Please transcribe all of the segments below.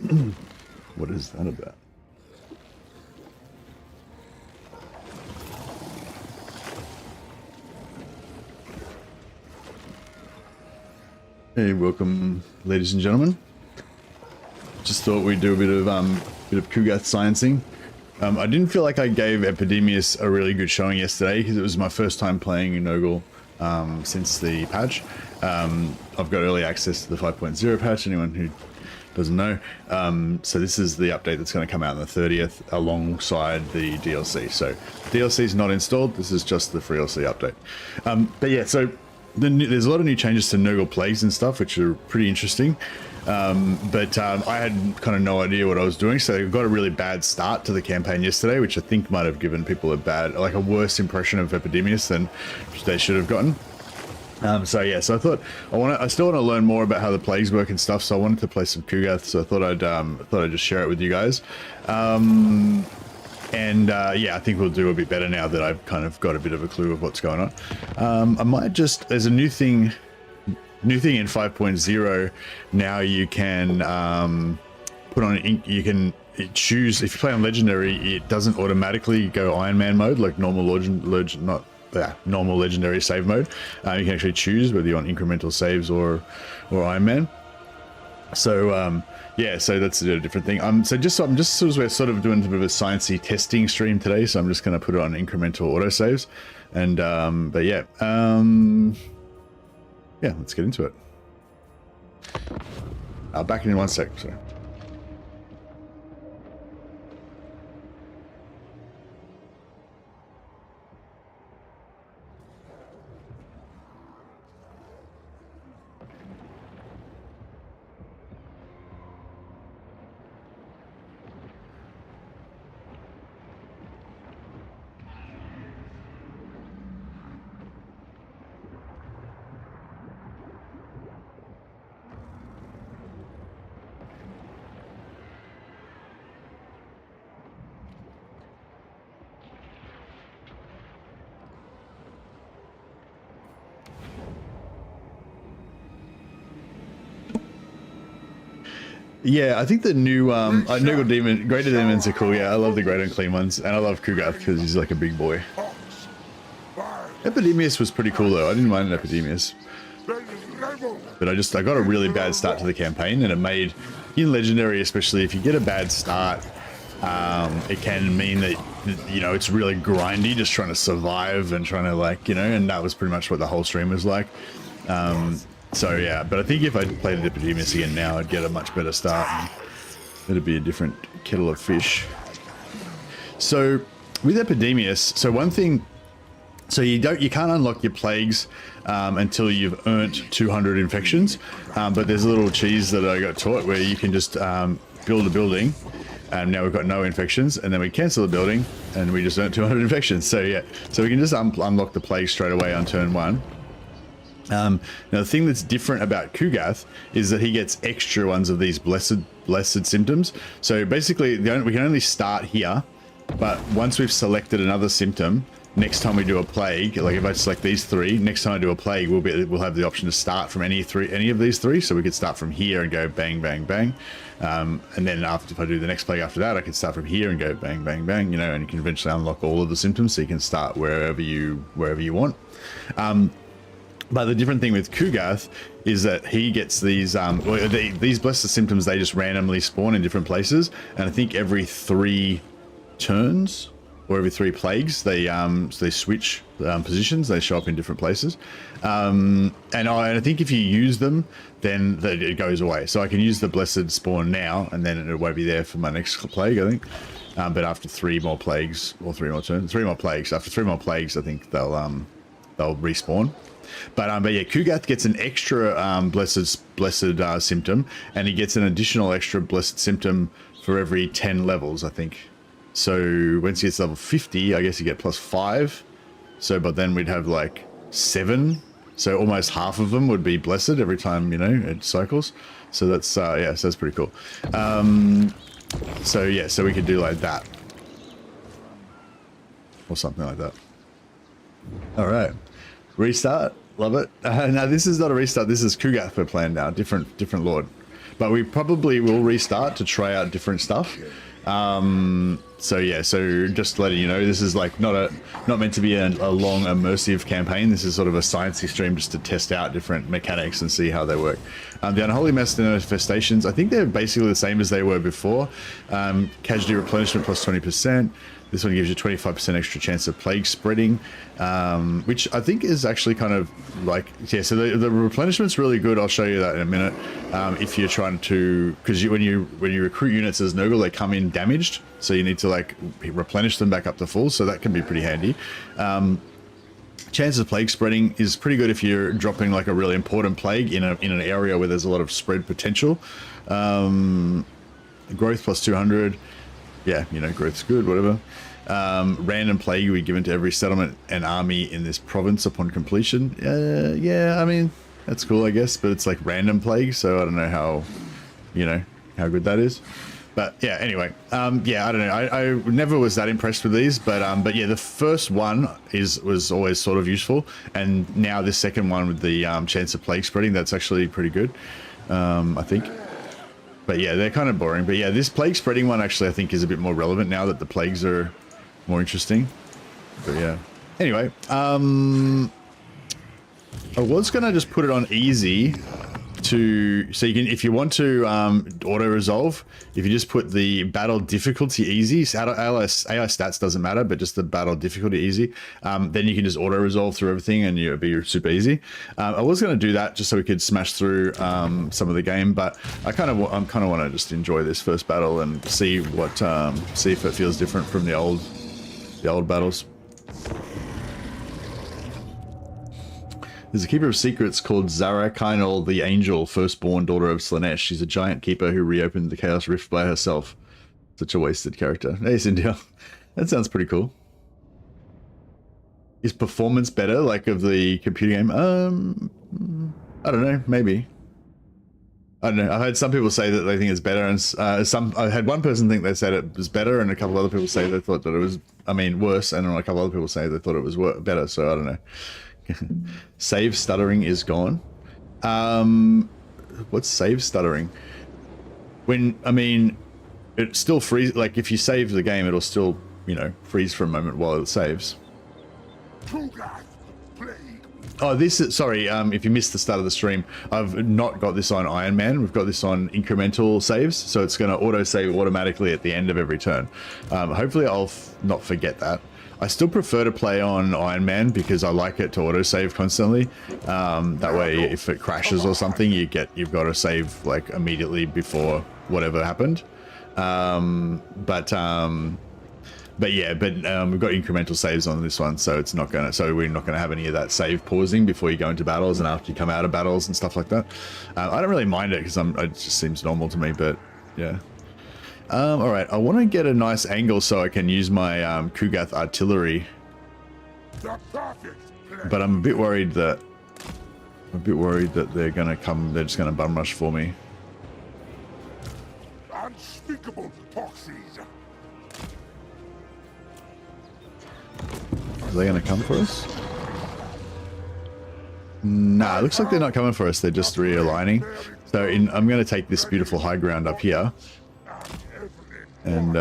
What is that about? Hey, welcome, ladies and gentlemen. Just thought we'd do a bit of Kugath sciencing. I didn't feel like I gave Epidemius a really good showing yesterday because it was my first time playing Nurgle since the patch. I've got early access to the 5.0 patch, anyone who doesn't know. So this is the update that's going to come out on the 30th alongside the DLC. So DLC is not installed, this is just the free DLC update. But yeah, so there's a lot of new changes to Nurgle plagues and stuff, which are pretty interesting. But I had kind of no idea what I was doing, so I got a really bad start to the campaign yesterday, which I think might have given people a worse impression of Epidemius than they should have gotten. So yeah, so I thought I still want to learn more about how the plagues work and stuff. So I wanted to play some Kugath, so I thought I'd just share it with you guys. Yeah, I think we'll do a bit better now that I've kind of got a bit of a clue of what's going on. I might just, there's a new thing in 5.0 now. You can put on, you can choose, if you play on legendary, it doesn't automatically go Iron Man mode like normal normal legendary save mode. You can actually choose whether you want incremental saves or Iron Man. So yeah, so that's a different thing. I'm just sort of doing a bit of a sciencey testing stream today, so I'm just going to put it on incremental autosaves. And but yeah, yeah, let's get into it. I'll back in one sec. Sorry. Yeah, I think the new Nurgle demon, greater demons are cool. Yeah, I love the great and clean ones, and I love Kugath because he's like a big boy. Epidemius was pretty cool though. I didn't mind Epidemius, but I got a really bad start to the campaign, and it made, in legendary especially, if you get a bad start, it can mean that, you know, it's really grindy, just trying to survive and trying to, like, you know, and that was pretty much what the whole stream was like. So yeah, but I think if I played Epidemius again now, I'd get a much better start. It'd be a different kettle of fish. So with Epidemius, so one thing, so you can't unlock your plagues until you've earned 200 infections. But there's a little cheese that I got taught where you can just build a building, and now we've got no infections, and then we cancel the building and we just earned 200 infections. So yeah, so we can just unlock the plague straight away on turn 1. Now the thing that's different about Kugath is that he gets extra ones of these blessed symptoms. So basically we can only start here, but once we've selected another symptom, next time we do a plague, like if I select these 3, next time I do a plague, we'll have the option to start from any of these 3. So we could start from here and go bang, bang, bang. And then if I do the next plague after that, I can start from here and go bang, bang, bang, you know, and you can eventually unlock all of the symptoms, so you can start wherever you want. But the different thing with Kugath is that he gets these these blessed symptoms. They just randomly spawn in different places, and I think every 3 turns or every 3 plagues they switch positions. They show up in different places, and I think if you use them, then it goes away. So I can use the blessed spawn now, and then it won't be there for my next plague, I think. But after 3 more plagues or 3 more turns, 3 more plagues. After 3 more plagues, I think they'll respawn. But yeah, Kugath gets an extra blessed symptom, and he gets an additional extra blessed symptom for every 10 levels, I think. So once he gets level 50, I guess you get +5. So, but then we'd have like 7. So almost half of them would be blessed every time, you know, it cycles. So that's yeah, so that's pretty cool. So yeah, so we could do like that or something like that. All right. Restart, love it. Now this is not a restart. This is Kugath we're playing now, different lord. but we probably will restart to try out different stuff. So yeah, so just letting you know, this is like not meant to be a long immersive campaign. This is sort of a sciencey stream just to test out different mechanics and see how they work. The Unholy Manifestations, I think they're basically the same as they were before. Casualty replenishment plus 20%. This one gives you 25% extra chance of plague spreading, which I think is actually kind of like, yeah, so the replenishment's really good. I'll show you that in a minute. If you're trying to, because when you recruit units as Nurgle, they come in damaged, so you need to like replenish them back up to full, so that can be pretty handy. Chance of plague spreading is pretty good if you're dropping like a really important plague in an area where there's a lot of spread potential. Growth plus 200. Yeah, you know, growth's good, whatever. Random plague we given to every settlement and army in this province upon completion. Yeah, I mean, that's cool, I guess, but it's like random plague, so I don't know how, you know, how good that is. But yeah, anyway, yeah, I don't know. I never was that impressed with these, but yeah, the first one was always sort of useful, and now this second one with the chance of plague spreading, that's actually pretty good, I think. But yeah, they're kind of boring. But yeah, this plague spreading one actually I think is a bit more relevant now that the plagues are more interesting. But yeah. Anyway, I was gonna just put it on easy to, so you can, if you want to auto resolve, if you just put the battle difficulty easy, AI stats doesn't matter, but just the battle difficulty easy, then you can just auto resolve through everything and it'll be super easy. I was going to do that just so we could smash through some of the game, but I kind of want to just enjoy this first battle and see what see if it feels different from the old battles. There's a keeper of secrets called Zara Kainal the Angel, firstborn daughter of Slanesh. She's a giant keeper who reopened the Chaos Rift by herself. Such a wasted character. Hey, Cynthia. That sounds pretty cool. Is performance better, like of the computer game? I don't know, maybe. I don't know. I've had some people say that they think it's better, and I had one person think they said it was better, and a couple other people say they thought that it was, I mean, worse, and a couple other people say they thought it was better, so I don't know. Save stuttering is gone. What's save stuttering? When, I mean, it still freeze, like if you save the game, it'll still, you know, freeze for a moment while it saves. Kugath, Oh, this is, sorry, if you missed the start of the stream, I've not got this on Iron Man. We've got this on incremental saves, so it's going to auto-save automatically at the end of every turn. Hopefully I'll not forget that. I still prefer to play on Iron Man because I like it to auto-save constantly. That way, if it crashes or something, you've got to save like immediately before whatever happened. But yeah, we've got incremental saves on this one, so it's not gonna. So we're not gonna have any of that save pausing before you go into battles and after you come out of battles and stuff like that. I don't really mind it because it just seems normal to me. But yeah. All right, I want to get a nice angle so I can use my Kugath artillery. But I'm a bit worried that they're gonna come. They're just gonna bum rush for me. unspeakable toxins. Are they gonna come for us? Nah, it looks like they're not coming for us. They're just realigning. So I'm going to take this beautiful high ground up here. And,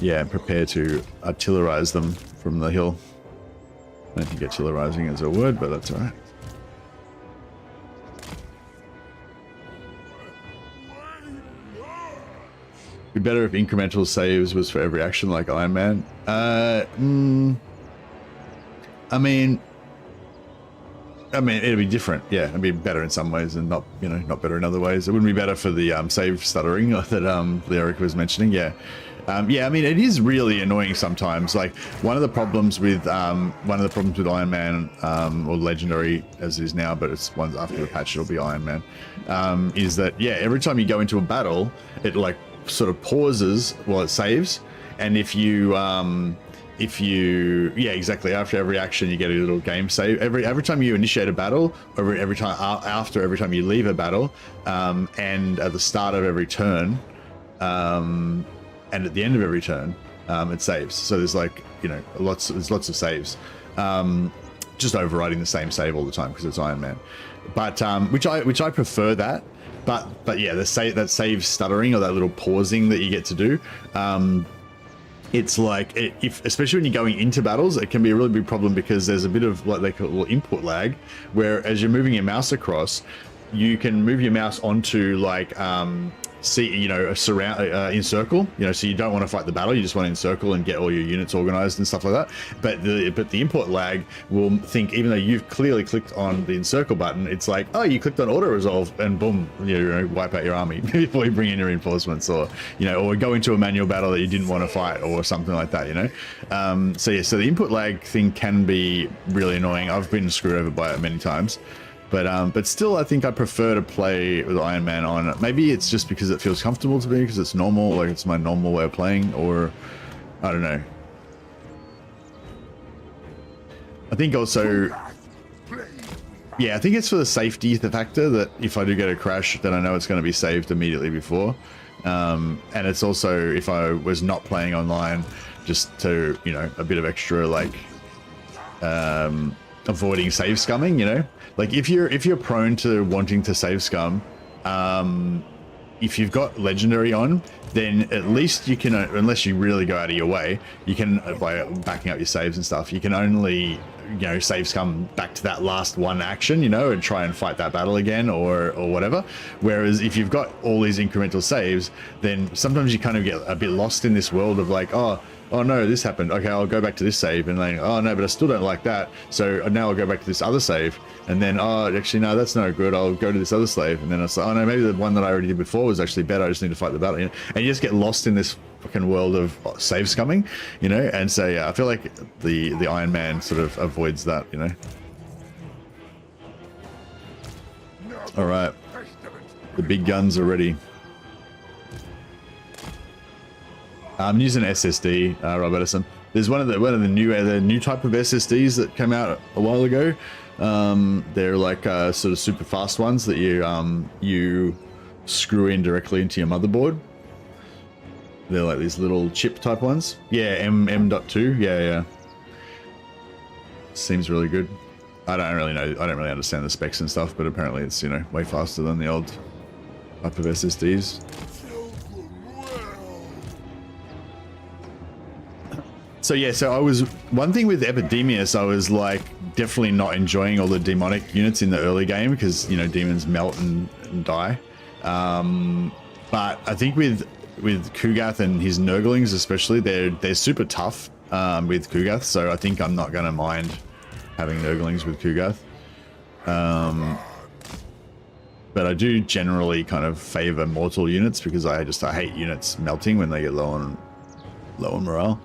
yeah, prepare to artillerize them from the hill. I don't think artillerizing is a word, but that's alright. Be better if incremental saves was for every action like Iron Man. I mean, it'd be different. Yeah, it'd be better in some ways and not, you know, not better in other ways. It wouldn't be better for the save stuttering that Lyric was mentioning. Yeah. Yeah, I mean, it is really annoying sometimes. Like one of the problems with Iron Man, or Legendary as it is now, but it's once after the patch it'll be Iron Man, is that yeah, every time you go into a battle, it like sort of pauses while it saves, and if you yeah, exactly, after every action you get a little game save every time you initiate a battle, or every time you leave a battle, and at the start of every turn, and at the end of every turn, it saves. So there's like, you know, there's lots of saves. just overriding the same save all the time because it's Iron Man. But which I prefer that. But yeah, that save stuttering or that little pausing that you get to do. It's like, especially when you're going into battles, it can be a really big problem because there's a bit of what they call input lag, where as you're moving your mouse across, you can move your mouse onto like, encircle, so you don't want to fight the battle, you just want to encircle and get all your units organized and stuff like that. But the input lag will think, even though you've clearly clicked on the encircle button, it's like, oh, you clicked on auto resolve, and boom, wipe out your army before you bring in your reinforcements, or or go into a manual battle that you didn't want to fight, or something like that. So the input lag thing can be really annoying. I've been screwed over by it many times. But still, I think I prefer to play with Iron Man on. Maybe it's just because it feels comfortable to me, because it's normal, like it's my normal way of playing, or I don't know. I think also, yeah, I think it's for the safety factor, that if I do get a crash, then I know it's going to be saved immediately before. And it's also, if I was not playing online, just to, a bit of extra, like, avoiding save scumming, Like if you're prone to wanting to save scum, if you've got legendary on, then at least you can, unless you really go out of your way, you can, by backing up your saves and stuff, you can only, save scum back to that last one action, and try and fight that battle again, or whatever. Whereas if you've got all these incremental saves, then sometimes you kind of get a bit lost in this world of like, oh no, this happened. Okay, I'll go back to this save, and then, oh no, but I still don't like that. So now I'll go back to this other save, and then, oh, actually, no, that's no good. I'll go to this other slave, and then it's like, oh no, maybe the one that I already did before was actually better. I just need to fight the battle, And you just get lost in this fucking world of save scumming, And so yeah, I feel like the Iron Man sort of avoids that, All right, the big guns are ready. I'm using SSD, Rob Edison. There's one of the new type of SSDs that came out a while ago. They're like sort of super fast ones that you screw in directly into your motherboard. They're like these little chip type ones. Yeah, M.2. Yeah. Seems really good. I don't really understand the specs and stuff, but apparently it's way faster than the old type of SSDs. So yeah, one thing with Epidemius, I was like definitely not enjoying all the demonic units in the early game, because demons melt and die. But I think with Kugath and his Nurglings especially, they're super tough with Kugath, so I think I'm not gonna mind having Nurglings with Kugath. But I do generally kind of favor mortal units, because I hate units melting when they get low on morale.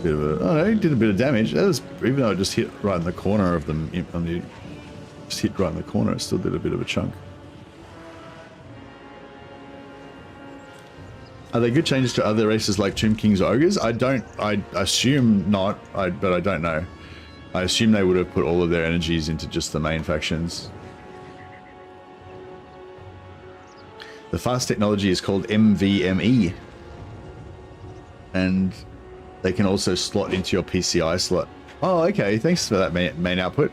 Bit of he did a bit of damage. That was, even though it just hit right in the corner of them, just hit right in the corner, it still did a bit of a chunk. Are they good changes to other races like Tomb Kings or Ogres? I assume not, but I don't know. I assume they would have put all of their energies into just the main factions. The fast technology is called MVME. And they can also slot into your PCI slot. Oh, okay. Thanks for that main output.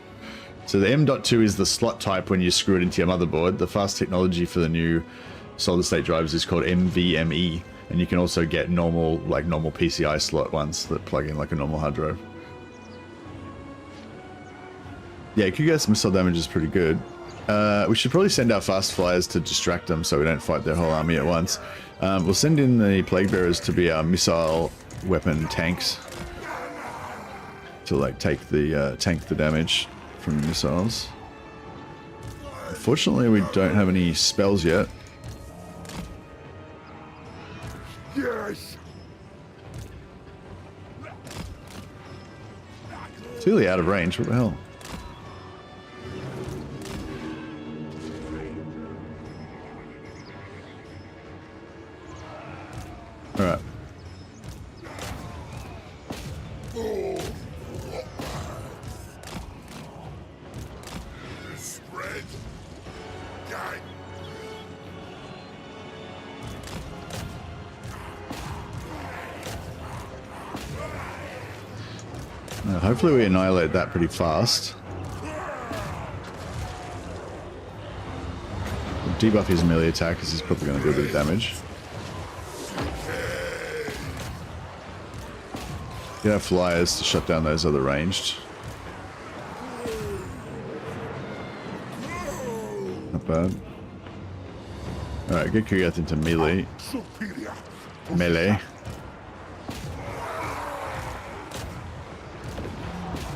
So the M.2 is the slot type when you screw it into your motherboard. The fast technology for the new solid state drives is called MVME. And you can also get normal PCI slot ones that plug in like a normal hard drive. Yeah, Kugath's missile damage is pretty good. We should probably send our fast flyers to distract them so we don't fight their whole army at once. We'll send in the plague bearers to be our missile weapon tanks to like tank the damage from the missiles. Unfortunately, we don't have any spells yet. Yes. It's really out of range. What the hell? All right. hopefully we annihilate that pretty fast. We'll debuff his melee attack because he's probably going to do a bit of damage. Get our flyers to shut down those other ranged. Not bad. Alright, get Kugath into melee. Melee.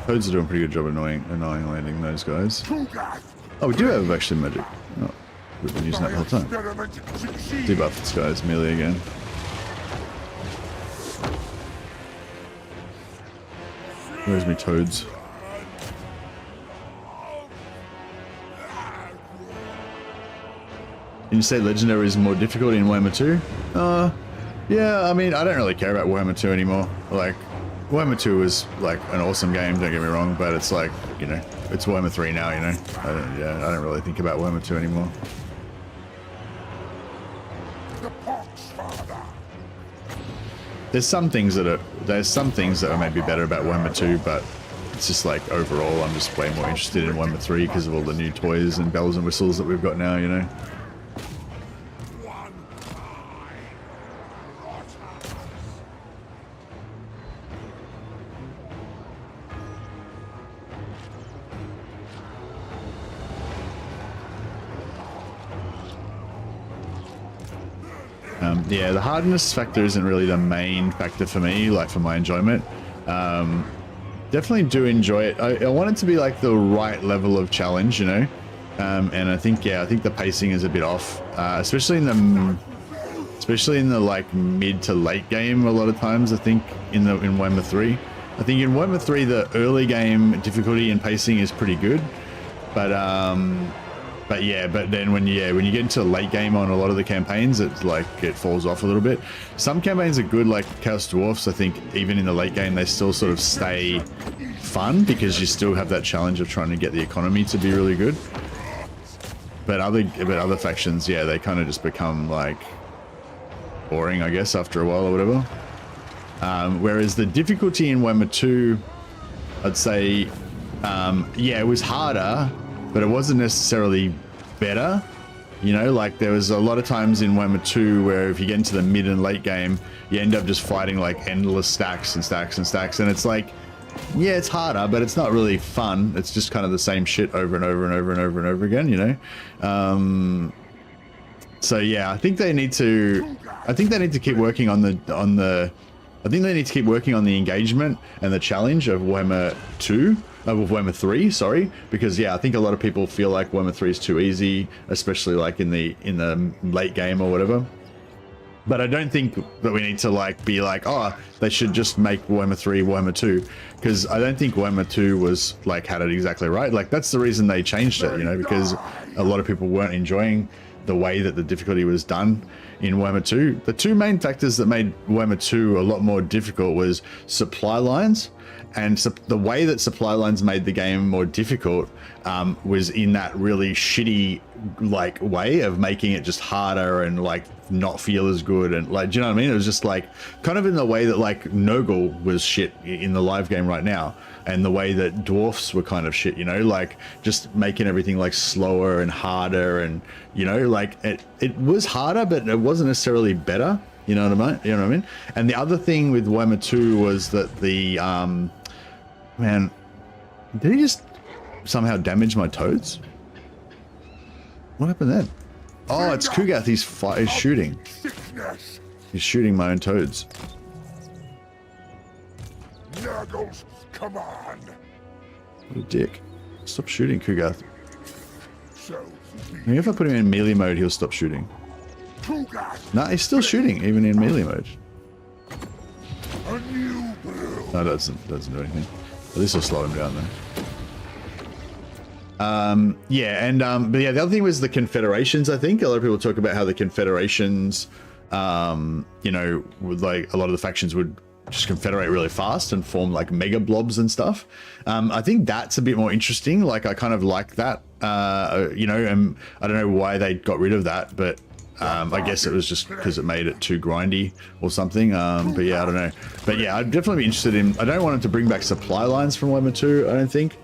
Toads are doing a pretty good job annihilating those guys. Oh, we do have actually magic. Oh, we've been using that the whole time. Debuff this guy's melee again. Where's me toads? Can you say Legendary is more difficult in Warhammer 2? Yeah, I mean, I don't really care about Warhammer 2 anymore. Like, Warhammer 2 was, like, an awesome game, don't get me wrong, but it's like, you know, it's Warhammer 3 now, you know? I don't really think about Warhammer 2 anymore. There's some things that are maybe better about Warhammer 2, but it's just like overall I'm just way more interested in Warhammer 3 because of all the new toys and bells and whistles that we've got now, you know. Yeah, the hardness factor isn't really the main factor for me, like for my enjoyment. Definitely do enjoy it. I want it to be like the right level of challenge, you know. And I think, yeah, I think the pacing is a bit off, especially in the like mid to late game. A lot of times, I think in Warhammer 3, I think in Warhammer 3 the early game difficulty and pacing is pretty good, but then when you get into late game on a lot of the campaigns, it's like it falls off a little bit. Some campaigns are good, like Chaos Dwarfs. I think even in the late game they still sort of stay fun because you still have that challenge of trying to get the economy to be really good. But other factions, yeah, they kind of just become like boring, I guess, after a while or whatever. Whereas the difficulty in Warhammer 2, I'd say, yeah, it was harder, but it wasn't necessarily better. You know, like there was a lot of times in Warhammer 2 where if you get into the mid and late game, you end up just fighting like endless stacks and stacks and stacks, and it's like, yeah, it's harder, but it's not really fun. It's just kind of the same shit over and over and over and over and over again, you know. So yeah, I think they need to keep working on the engagement and the challenge of Warhammer 2. With Warhammer 3, sorry, because yeah, I think a lot of people feel like Warhammer 3 is too easy, especially like in the late game or whatever. But I don't think that we need to like be like, oh, they should just make Warhammer 3 Warhammer 2, because I don't think Warhammer 2 was like had it exactly right. Like that's the reason they changed it, you know, because a lot of people weren't enjoying the way that the difficulty was done in Warhammer 2. The two main factors that made Warhammer 2 a lot more difficult was supply lines. And the way that supply lines made the game more difficult was in that really shitty like way of making it just harder and like not feel as good, and like, do you know what I mean? It was just like kind of in the way that like Nurgle was shit in the live game right now, and the way that dwarfs were kind of shit, you know, like just making everything like slower and harder, and you know, like it was harder, but it wasn't necessarily better. You know what I mean? You know what I mean? And the other thing with Warhammer 2 was that the man, did he just somehow damage my toads? What happened then? Oh, it's Kugath. He's shooting. He's shooting my own toads. Nurgles, come on. What a dick. Stop shooting, Kugath. Maybe if I put him in melee mode, he'll stop shooting. Nah, he's still shooting, even in melee mode. No, it doesn't do anything. At least I'll slow him down though. Yeah, and but yeah, the other thing was the confederations. I think a lot of people talk about how the confederations, you know, would, like a lot of the factions would just confederate really fast and form like mega blobs and stuff. I think that's a bit more interesting. Like I kind of like that, you know, and I don't know why they got rid of that, but I guess it was just because it made it too grindy or something. But yeah, I don't know. But yeah, I'd definitely be interested in. I don't want it to bring back supply lines from Warhammer 2. I don't think.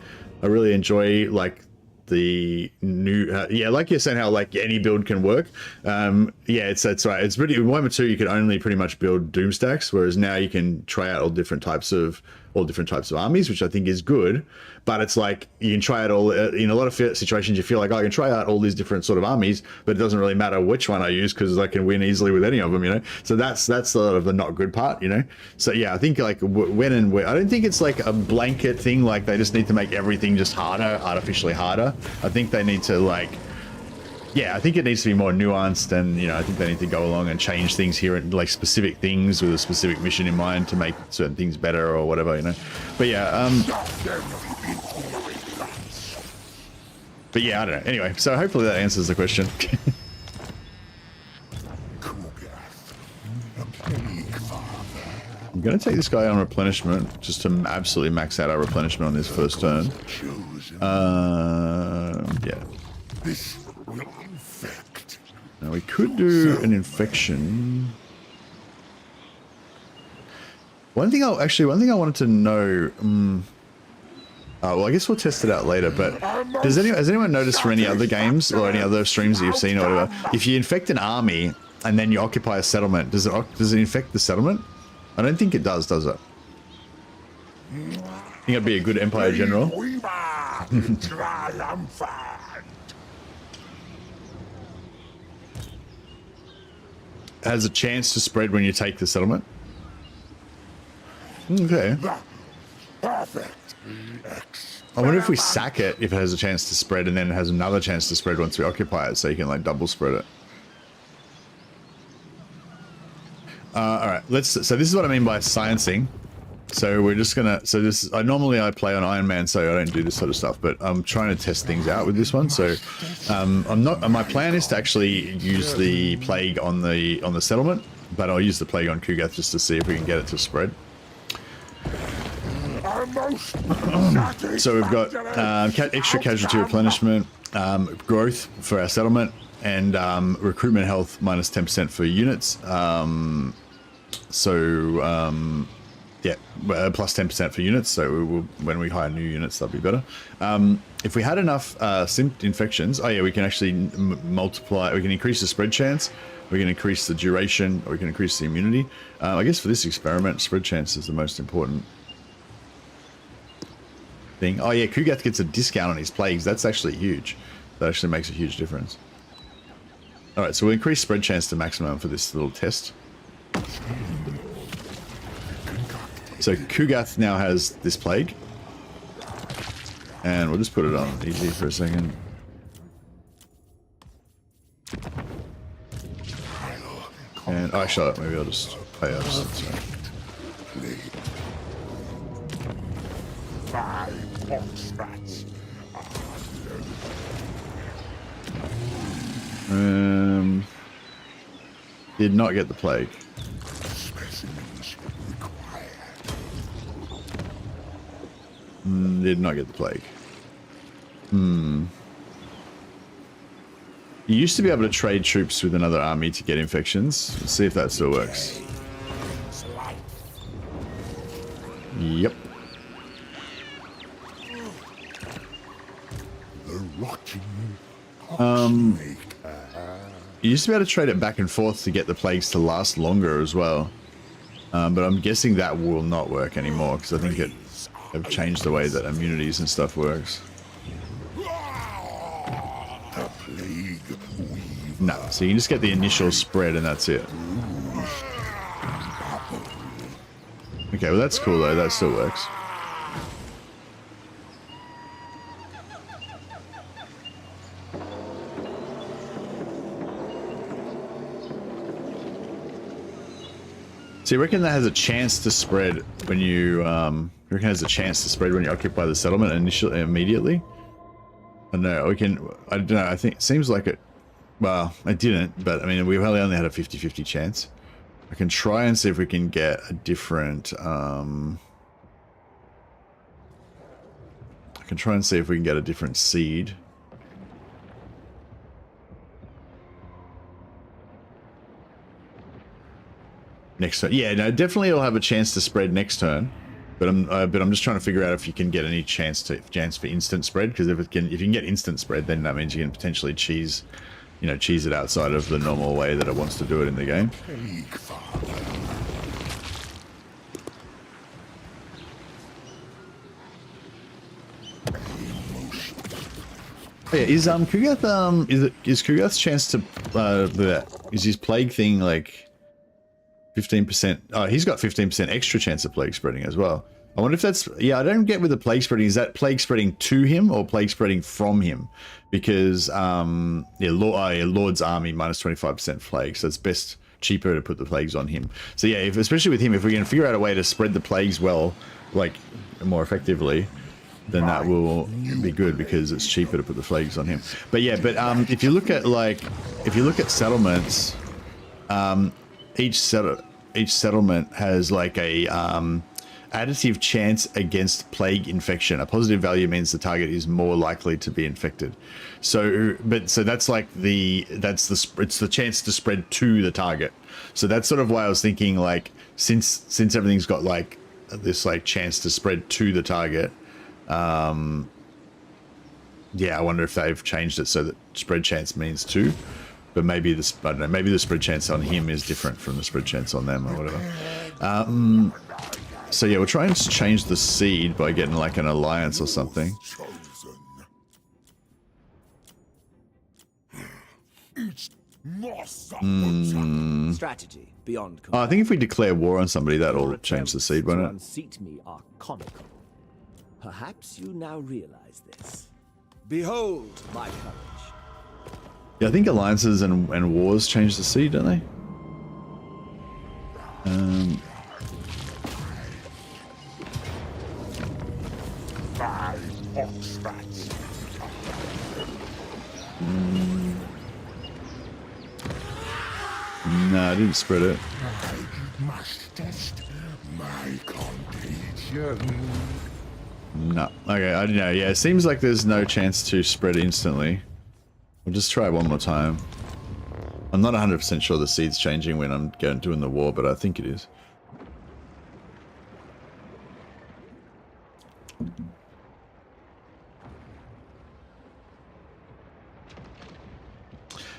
I really enjoy like the new yeah, like you're saying how like any build can work. Yeah, it's right. It's pretty. In Warhammer 2 you could only pretty much build doom stacks, whereas now you can try out all different types of armies, which I think is good. But it's like you can try out all in a lot of situations. You feel like, oh, I can try out all these different sort of armies, but it doesn't really matter which one I use because I can win easily with any of them, you know. So that's a lot of the not good part, you know. So yeah, I think like when and where, I don't think it's like a blanket thing. Like they just need to make everything just harder, artificially harder. I think they need to like. Yeah, I think it needs to be more nuanced, and you know, I think they need to go along and change things here, and like specific things with a specific mission in mind to make certain things better or whatever, you know. But yeah, but yeah, I don't know. Anyway, so hopefully that answers the question. I'm gonna take this guy on replenishment just to absolutely max out our replenishment on this first turn. Yeah. This will infect. Now we could do an infection. One thing I wanted to know. Well, I guess we'll test it out later. But has anyone noticed from any other games or any other streams that you've seen or whatever, if you infect an army and then you occupy a settlement, does it infect the settlement? I don't think it does it? I think it'd be a good Empire general. Has a chance to spread when you take the settlement. Okay. Perfect. I wonder if we sack it, if it has a chance to spread, and then it has another chance to spread once we occupy it, so you can like double spread it. All right, so this is what I mean by sciencing. So we're just gonna, I normally play on Iron Man, so I don't do this sort of stuff, but I'm trying to test things out with this one. So my plan is to actually use the plague on the settlement, but I'll use the plague on Kugath just to see if we can get it to spread. So we've got extra casualty replenishment, growth for our settlement, and recruitment health minus 10% for units. Yeah, plus 10% for units. So when we hire new units, that'll be better. If we had enough infections, oh yeah, we can actually multiply. We can increase the spread chance. We can increase the duration, or we can increase the immunity. I guess for this experiment, spread chance is the most important thing. Oh yeah, Kugath gets a discount on his plagues. That's actually huge. That actually makes a huge difference. All right, so we'll increase spread chance to maximum for this little test. So Kugath now has this plague, and we'll just put it on easy for a second. And actually, maybe I'll just play up. Did not get the plague. Did not get the plague. You used to be able to trade troops with another army to get infections. Let's see if that still works. Yep. You used to be able to trade it back and forth to get the plagues to last longer as well. But I'm guessing that will not work anymore because I think they've changed the way that immunities and stuff works. No, so you can just get the initial spread and that's it. Okay, well that's cool though, that still works. So you reckon that has a chance to spread when you, reckon it has a chance to spread when you occupy the settlement immediately? I don't know, I don't know, I think it seems like it, well, I didn't, but I mean, we only had a 50-50 chance. I can try and see if we can get a different, I can try and see if we can get a different seed. next turn. Yeah, no, definitely it'll have a chance to spread next turn. But I'm just trying to figure out if you can get any chance for instant spread, because if you can get instant spread, then that means you can potentially cheese it outside of the normal way that it wants to do it in the game. Oh, yeah, is Kugath is Kugath's chance to is his plague thing like 15%? Oh, he's got 15% extra chance of plague spreading as well. I wonder if that's, yeah, I don't get with the plague spreading. Is that plague spreading to him or plague spreading from him? Because Lord's army minus 25% plague, so it's best cheaper to put the plagues on him. So yeah, especially with him, if we can figure out a way to spread the plagues well, like more effectively, then that will be good because it's cheaper to put the plagues on him. But yeah, if you look at settlements, each settlement has like a additive chance against plague infection. A positive value means the target is more likely to be infected. So that's like it's the chance to spread to the target. So that's sort of why I was thinking, like, since everything's got like this like chance to spread to the target. Yeah, I wonder if they've changed it so that spread chance means 2, but maybe I don't know, maybe the spread chance on him is different from the spread chance on them or whatever. So yeah, we'll try and change the seed by getting like an alliance or something. Strategy beyond. Oh, I think if we declare war on somebody, that'll change the seed, won't it? Unseat me are comical. Perhaps you now realize this. Behold my courage. Yeah, I think alliances and wars change the seed, don't they? No, I didn't spread it. I must test my contagion. No. Okay, I don't know. Yeah, it seems like there's no chance to spread instantly. We'll just try one more time. I'm not 100% sure the seed's changing when I'm doing the war, but I think it is.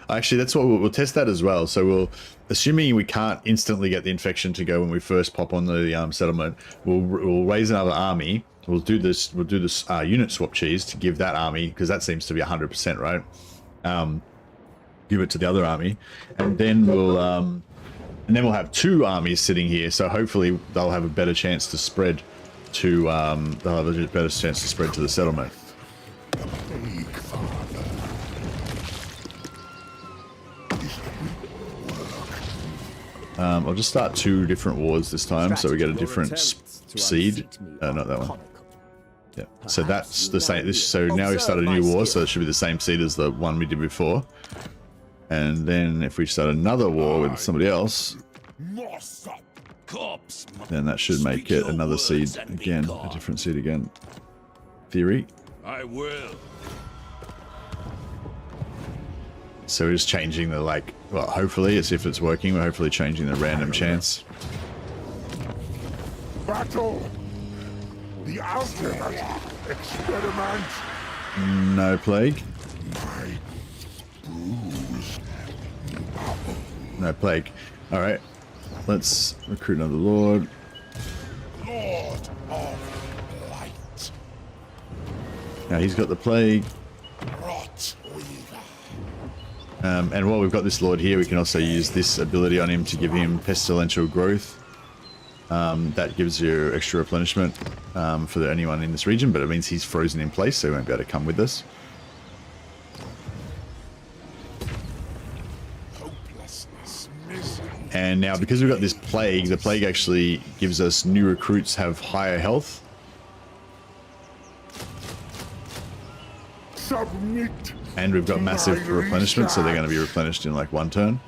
Actually, that's what we'll test that as well. So assuming we can't instantly get the infection to go when we first pop on the settlement, we'll raise another army. We'll do this unit swap cheese to give that army, because that seems to be 100%, right? Give it to the other army, and then we'll have 2 armies sitting here. So hopefully they'll have a better chance to spread to the settlement. I'll just start 2 different wars this time, so we get a different seed. Not that one. Yeah. So that's the same. So now we started a new war, so it should be the same seed as the one we did before. And then if we start another war with somebody else, then that should make it another seed again, a different seed again. Theory. I will. So we're just changing the, like, well, hopefully, as if it's working, we're hopefully changing the random chance. Battle. The ultimate experiment. No plague. No plague. All right. Let's recruit another lord. Lord of light. Now he's got the plague. Rot weaver. And while we've got this lord here, we can also use this ability on him to give him pestilential growth. That gives you extra replenishment for anyone in this region, but it means he's frozen in place, so he won't be able to come with us. And now, because we've got this plague, the plague actually gives us new recruits have higher health. Submit. And we've got massive replenishment, so they're going to be replenished in like 1 turn.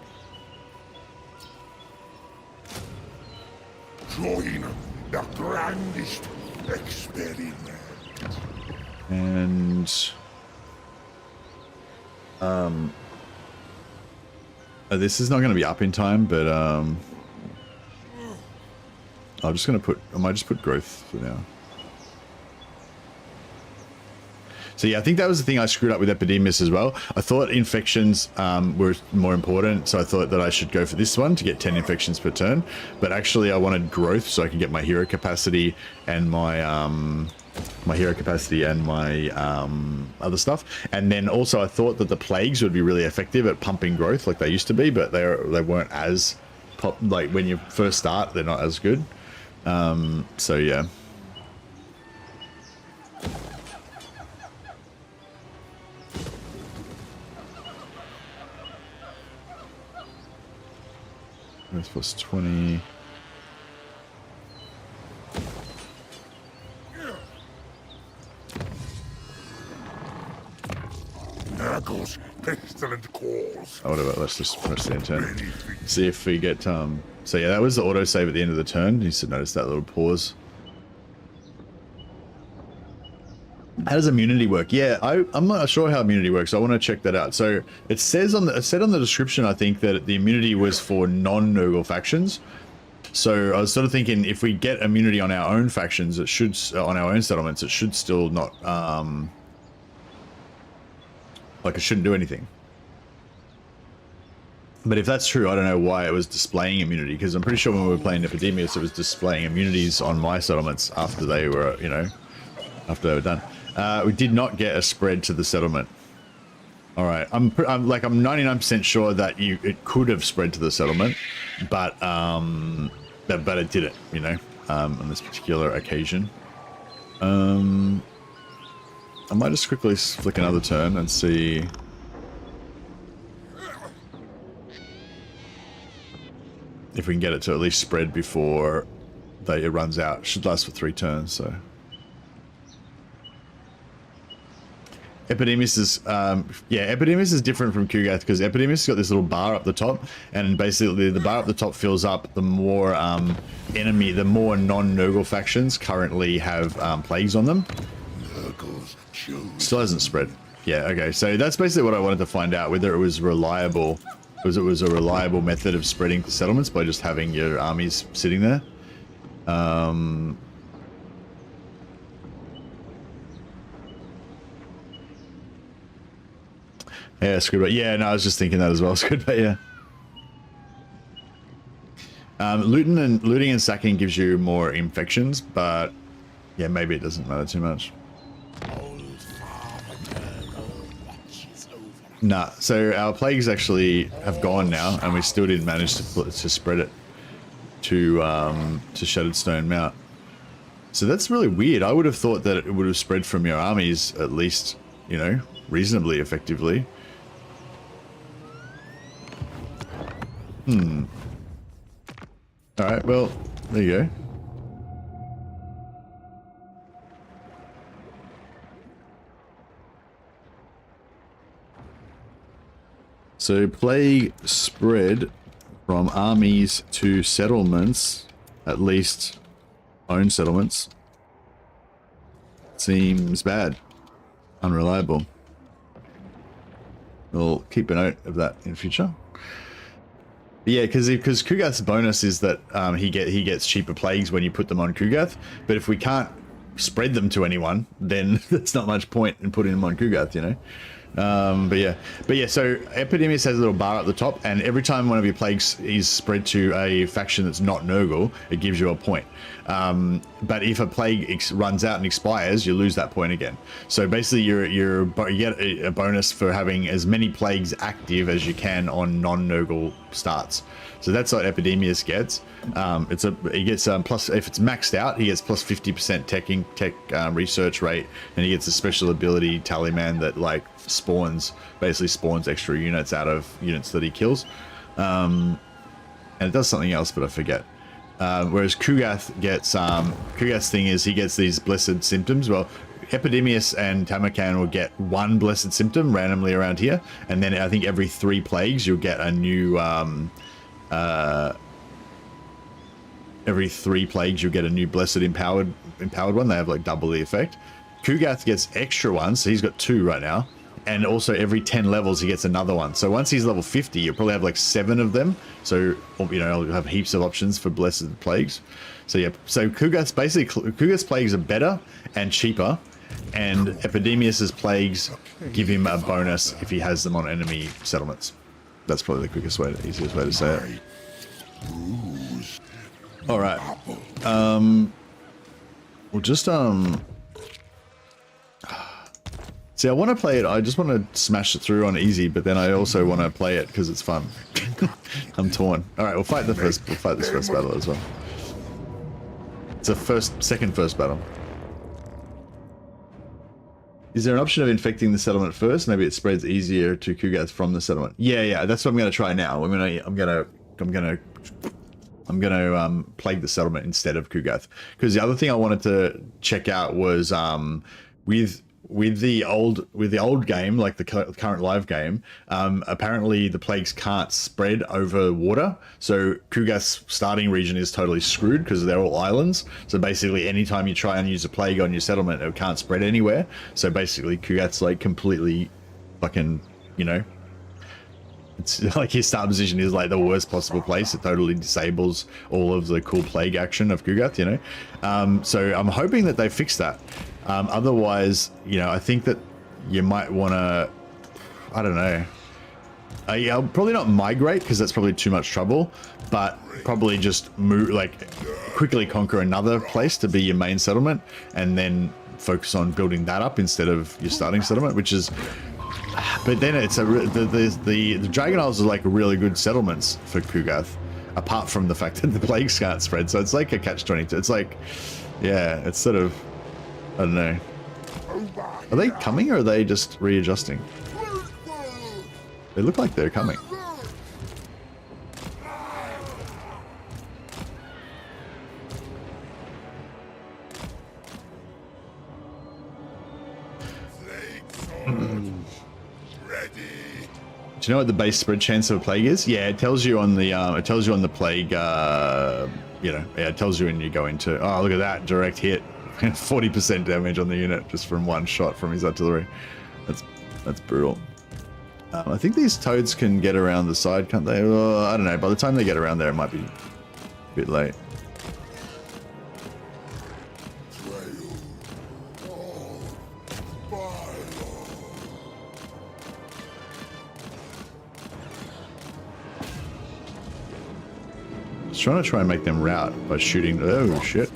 Join the grandest experiment. And this is not going to be up in time, but I'm just going to put, I might just put growth for now. So yeah, I think that was the thing I screwed up with Epidemius as well. I thought infections were more important, so I thought that I should go for this one to get 10 infections per turn. But actually I wanted growth so I can get my hero capacity and my other stuff. And then also I thought that the plagues would be really effective at pumping growth like they used to be, but they weren't as like when you first start, they're not as good. So yeah. That's plus 20. Nurgle's pestilent calls. Oh, whatever. Let's just press the turn. See if we get so yeah, that was the autosave at the end of the turn. You should notice that little pause. How does immunity work? Yeah, I'm not sure how immunity works. I want to check that out. So it says on the description, I think, that the immunity was for non-Nurgle factions. So I was sort of thinking if we get immunity on our own factions, it should on our own settlements, it should still not like it shouldn't do anything. But if that's true, I don't know why it was displaying immunity, because I'm pretty sure when we were playing Epidemius, it was displaying immunities on my settlements after they were, you know, after they were done. We did not get a spread to the settlement. All right, I'm 99% sure that it could have spread to the settlement, but it didn't, you know, on this particular occasion. I might just quickly flick another turn and see. If we can get it to at least spread before it runs out. It should last for 3 turns, so. Epidemius is, yeah, Epidemius is different from Kugath because Epidemius has got this little bar up the top, and basically the bar up the top fills up the more the more non-Nurgle factions currently have plagues on them. Still hasn't spread. Yeah, okay, so that's basically what I wanted to find out, whether it was reliable. Because it was a reliable method of spreading to settlements by just having your armies sitting there. Yeah, Squidbait. Yeah, no, I was just thinking that as well, Squidbait, yeah. Looting and sacking gives you more infections, but yeah, maybe it doesn't matter too much. Nah, so our plagues actually have gone now, and we still didn't manage to spread it to Shattered Stone Mount. So that's really weird. I would have thought that it would have spread from your armies at least, you know, reasonably effectively. All right, well, there you go. So plague spread from armies to settlements, at least own settlements, seems bad, unreliable. We'll keep a note of that in future. But yeah, because Kugath's bonus is that he gets cheaper plagues when you put them on Kugath, but if we can't spread them to anyone, then there's not much point in putting them on Kugath, you know. But yeah, so Epidemius has a little bar at the top, and every time one of your plagues is spread to a faction that's not Nurgle, it gives you a point. But if a plague runs out and expires, you lose that point again. So basically you get a bonus for having as many plagues active as you can on non-Nurgle starts. So that's what Epidemius gets. He gets plus, if it's maxed out, he gets plus 50% tech research rate, and he gets a special ability Tallyman that basically spawns extra units out of units that he kills. And it does something else, but I forget. Whereas Kugath gets, Kugath's thing is he gets these blessed symptoms. Well, Epidemius and Tamakan will get one blessed symptom randomly around here, and then I think every 3 plagues you'll get a new every 3 plagues you'll get a new blessed empowered one. They have like double the effect. Kugath gets extra ones, so he's got 2 right now, and also every 10 levels he gets another one. So once he's level 50, you'll probably have like 7 of them. So, you know, you'll have heaps of options for Blessed Plagues. So yeah, so Kugath's Plagues are better and cheaper, and Epidemius's Plagues give him a bonus if he has them on enemy settlements. That's probably the quickest way, easiest way to say it. All right. We'll just see, I want to play it. I just want to smash it through on easy, but then I also want to play it because it's fun. I'm torn. All right, we'll fight this first battle as well. It's a second battle. Is there an option of infecting the settlement first? Maybe it spreads easier to Kugath from the settlement. Yeah, that's what I'm going to try now. I'm gonna plague the settlement instead of Kugath, because the other thing I wanted to check out was with the old game, like the current live game, apparently the plagues can't spread over water. So Kugath's starting region is totally screwed because they're all islands. So basically, anytime you try and use a plague on your settlement, it can't spread anywhere. So basically, Kugath's like completely fucking, you know, it's like his start position is like the worst possible place. It totally disables all of the cool plague action of Kugath, you know. So I'm hoping that they fix that. Otherwise, you know, I think that you might want to, I don't know. I'll probably not migrate because that's probably too much trouble, but probably just move, like quickly conquer another place to be your main settlement and then focus on building that up instead of your starting settlement, which is, but then it's the Dragon Isles are like really good settlements for Kugath, apart from the fact that the plagues can't spread. So it's like a catch-22. It's like, yeah, it's sort of, I don't know. Are they coming or are they just readjusting? They look like they're coming. Do you know what the base spread chance of a plague is? Yeah, it tells you on the plague. You know, yeah, it tells you when you go into. Oh, look at that direct hit. 40% damage on the unit just from one shot from his artillery. That's brutal. I think these toads can get around the side, can't they? I don't know. By the time they get around there, it might be a bit late. Just trying to make them rout by shooting. Oh shit.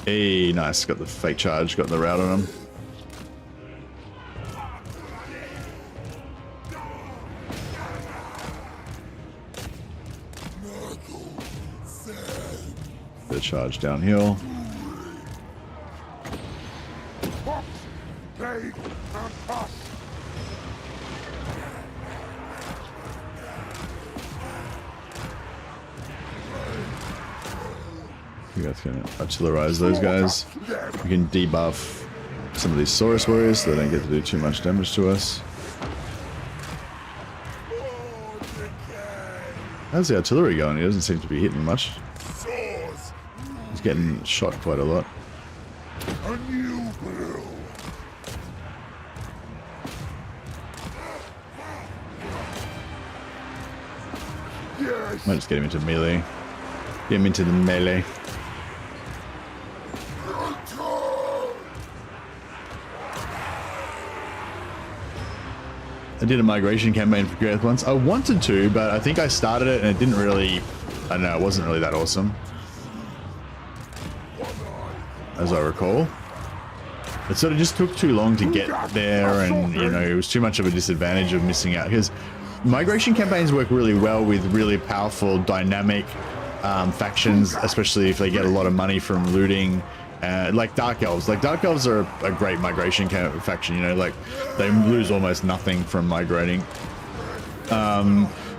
Hey, nice. Got the fake charge, got the rout on him. The charge downhill. That's gonna artillerize those guys. We can debuff some of these Saurus warriors so they don't get to do too much damage to us. How's the artillery going? He doesn't seem to be hitting much. He's getting shot quite a lot. Might just get him into melee. Get him into the melee. I did a migration campaign for Kugath once. I wanted to, but I think I started it and it didn't really, I don't know, it wasn't really that awesome, as I recall. It sort of just took too long to get there, and you know, it was too much of a disadvantage of missing out, because migration campaigns work really well with really powerful, dynamic factions, especially if they get a lot of money from looting. Like Dark Elves. Like Dark Elves are a great migration faction, you know, like they lose almost nothing from migrating.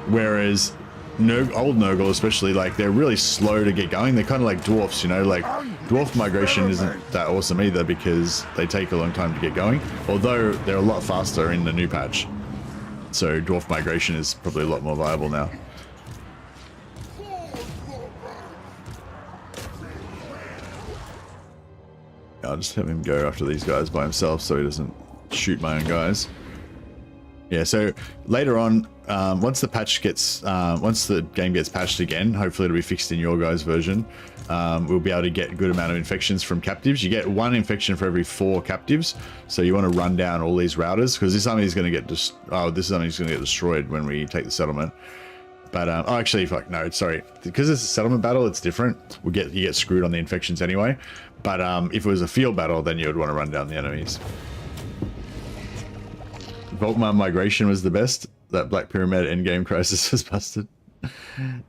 Whereas old Nurgle especially, like they're really slow to get going. They're kind of like dwarfs, you know, like dwarf migration isn't that awesome either because they take a long time to get going, although they're a lot faster in the new patch. So dwarf migration is probably a lot more viable now. I'll just have him go after these guys by himself so he doesn't shoot my own guys. Yeah, so later on, once the patch gets, once the game gets patched again, hopefully it'll be fixed in your guys' version, we'll be able to get a good amount of infections from captives. You get 1 infection for every 4 captives, so you want to run down all these routers, because this army is going to get destroyed when we take the settlement. But oh, actually, fuck no, sorry, because it's a settlement battle, it's different. You get screwed on the infections anyway. But if it was a field battle, then you would want to run down the enemies. Volkmar migration was the best. That Black Pyramid endgame crisis was busted.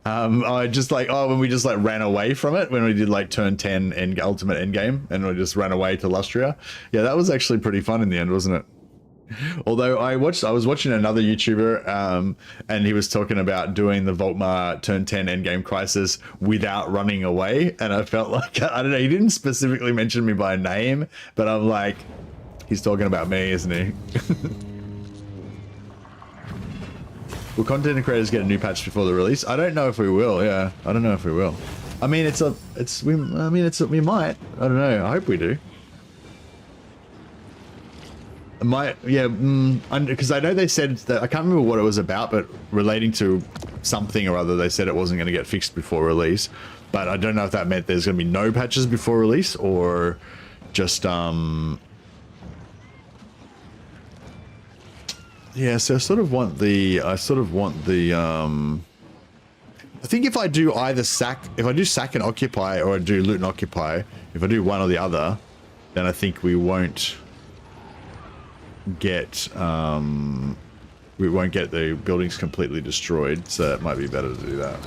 I just like, when we just like ran away from it when we did like turn 10 ultimate endgame, and we just ran away to Lustria. Yeah, that was actually pretty fun in the end, wasn't it? Although I was watching another YouTuber, and he was talking about doing the Volkmar turn 10 endgame crisis without running away, and I felt like, I don't know, he didn't specifically mention me by name, but I'm like, he's talking about me, isn't he? Will content creators get a new patch before the release? I don't know if we will. Yeah, I don't know if we will. I mean, we might. I don't know. I hope we do. Because I know they said that, I can't remember what it was about, but relating to something or other, they said it wasn't going to get fixed before release. But I don't know if that meant there's going to be no patches before release, or just yeah, so I sort of want the I think if I do either sack and occupy, or I do loot and occupy, if I do one or the other, then I think we won't get the buildings completely destroyed, so it might be better to do that.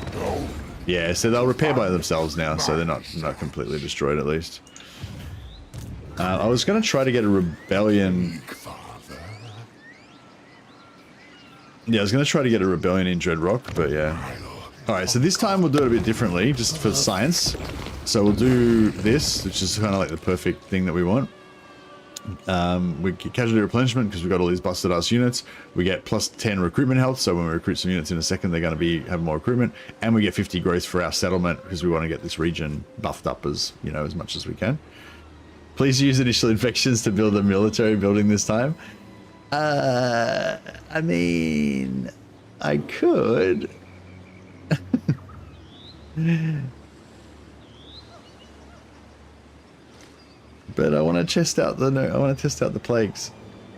Yeah, so they'll repair by themselves now, so they're not completely destroyed at least. I was going to try to get a rebellion. Yeah, I was going to try to get a rebellion in Dreadrock, but yeah. Alright, so this time we'll do it a bit differently, just for science. So we'll do this, which is kind of like the perfect thing that we want. We get casualty replenishment because we've got all these busted ass units. We get plus 10 recruitment health, so when we recruit some units in a second, they're going to have more recruitment. And we get 50 growth for our settlement because we want to get this region buffed up as much as we can. Please use initial infections to build a military building this time. I mean, I could. But I want to test out the plagues.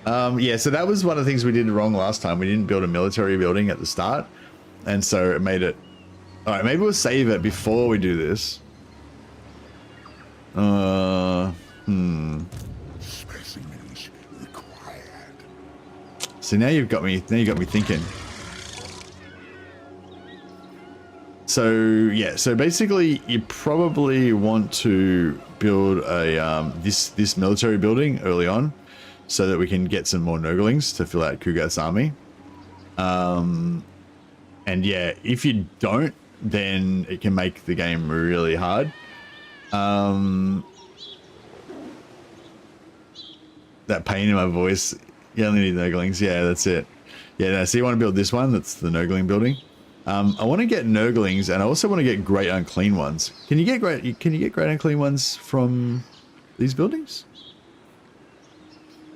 Yeah, so that was one of the things we did wrong last time. We didn't build a military building at the start, and so it made it. All right, maybe we'll save it before we do this. Specimens required. So now you got me thinking. So yeah, so basically you probably want to build a this military building early on, so that we can get some more Nurglings to fill out Kugath's army. And yeah, if you don't, then it can make the game really hard. That pain in my voice. You only need Nurglings. Yeah, that's it. Yeah, no, so you want to build this one. That's the Nurgling building. I want to get Nurglings, and I also want to get Great Unclean Ones. Can you get Great Unclean Ones from these buildings?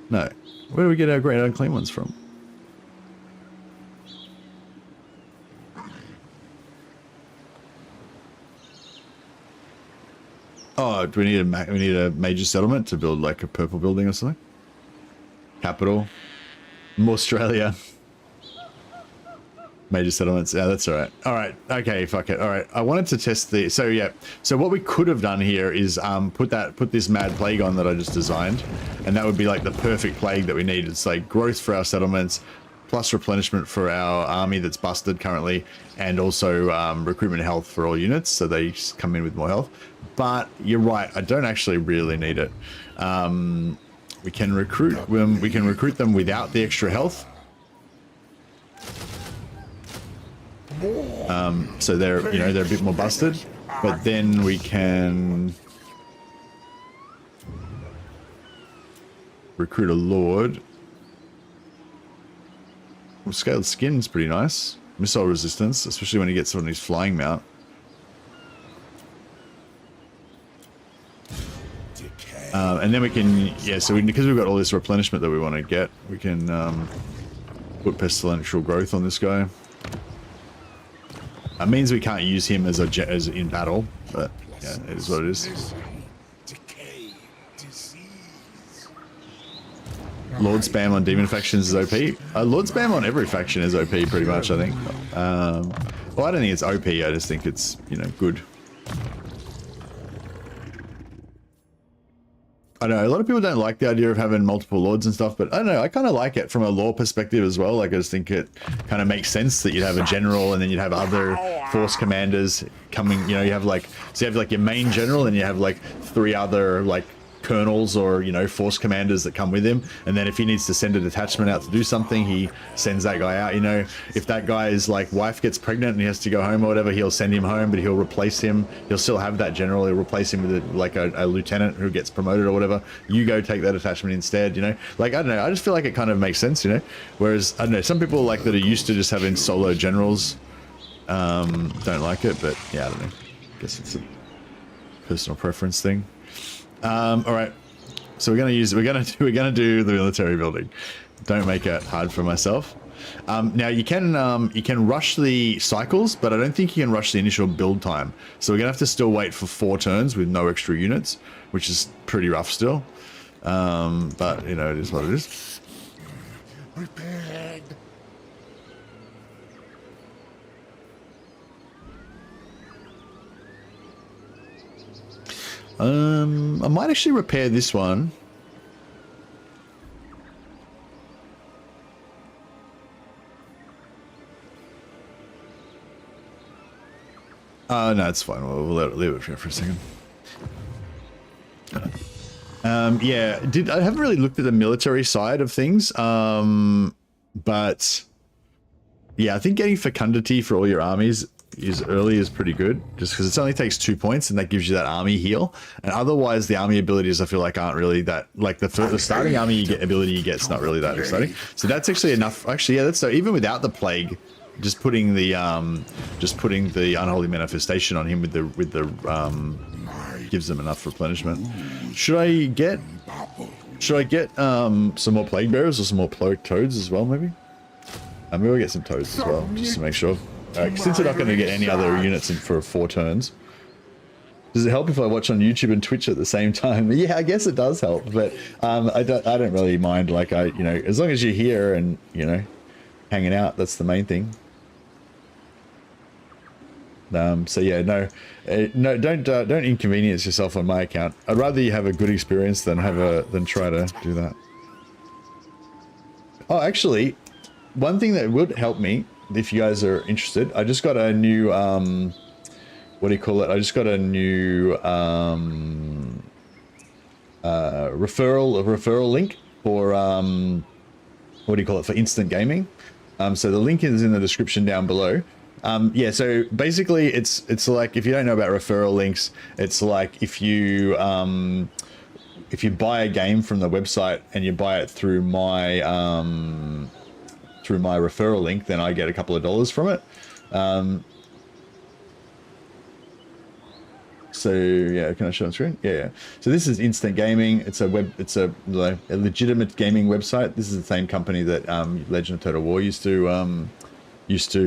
No. Where do we get our Great Unclean Ones from? Oh, do we need a major settlement to build like a purple building or something? Capital, Australia. Major settlements. Yeah, that's all right. All right. Okay. Fuck it. All right. I wanted to test the. So yeah. So what we could have done here is put this mad plague on that I just designed, and that would be like the perfect plague that we need. It's like growth for our settlements, plus replenishment for our army that's busted currently, and also recruitment health for all units, so they just come in with more health. But you're right. I don't actually really need it. We can recruit them. We can recruit them without the extra health. So they're a bit more busted, but then we can recruit a lord. Well, scaled skin's pretty nice. Missile resistance, especially when you get someone who's flying mount. Decay. And then we can, yeah, so because we've got all this replenishment that we want to get, we can put pestilential growth on this guy. That means we can't use him as in battle, but yeah, it is what it is. Decay, disease. Lord spam on demon factions is OP. Lord spam on every faction is OP pretty much, I think. Well, I don't think it's OP, I just think it's, you know, good. I don't know, a lot of people don't like the idea of having multiple lords and stuff, but I don't know, I kind of like it from a lore perspective as well. Like, I just think it kind of makes sense that you'd have a general and then you'd have other force commanders coming, you know, you have like, so you have like your main general and you have like 3 other like colonels or, you know, force commanders that come with him, and then if he needs to send a detachment out to do something, he sends that guy out. You know, if that guy's like wife gets pregnant and he has to go home or whatever, he'll send him home, but he'll replace him. He'll still have that general, he'll replace him with a lieutenant who gets promoted or whatever. You go take that attachment instead, you know. Like, I don't know, I just feel like it kind of makes sense, you know. Whereas, I don't know, some people like that are used to just having solo generals don't like it, but yeah, I don't know, I guess it's a personal preference thing. All right, so we're gonna do the military building. Don't make it hard for myself. Now you can rush the cycles, but I don't think you can rush the initial build time. So we're gonna have to still wait for 4 turns with no extra units, which is pretty rough still. But you know, it is what it is. Prepared. I might actually repair this one. No, it's fine. We'll leave it for a second. Yeah, I haven't really looked at the military side of things, but yeah, I think getting fecundity for all your armies early is pretty good, just because it only takes 2 points and that gives you that army heal, and otherwise the army abilities I feel like aren't really that, like the starting army ability you get's not really that exciting. So that's actually enough. Actually, yeah, that's so even without the plague, just putting the unholy manifestation on him with the gives them enough replenishment. Should I get some more plague bearers or some more plague toads as well, maybe? Maybe we'll get some toads as well, just to make sure. Since we're not going to get any other units in for 4 turns, does it help if I watch on YouTube and Twitch at the same time? Yeah, I guess it does help, but I don't really mind. Like, you know, as long as you're here and, you know, hanging out, that's the main thing. So yeah, no, don't inconvenience yourself on my account. I'd rather you have a good experience than try to do that. Oh, actually, one thing that would help me, if you guys are interested, I just got a new, what do you call it? I just got a new referral link for, what do you call it, for instant gaming. So the link is in the description down below. Yeah, so basically it's like, if you don't know about referral links, it's like if you buy a game from the website and you buy it through my referral link, then I get a couple of dollars from it. So yeah, can I show on screen? Yeah. So this is Instant Gaming. It's a legitimate gaming website. This is the same company that Legend of Total War used to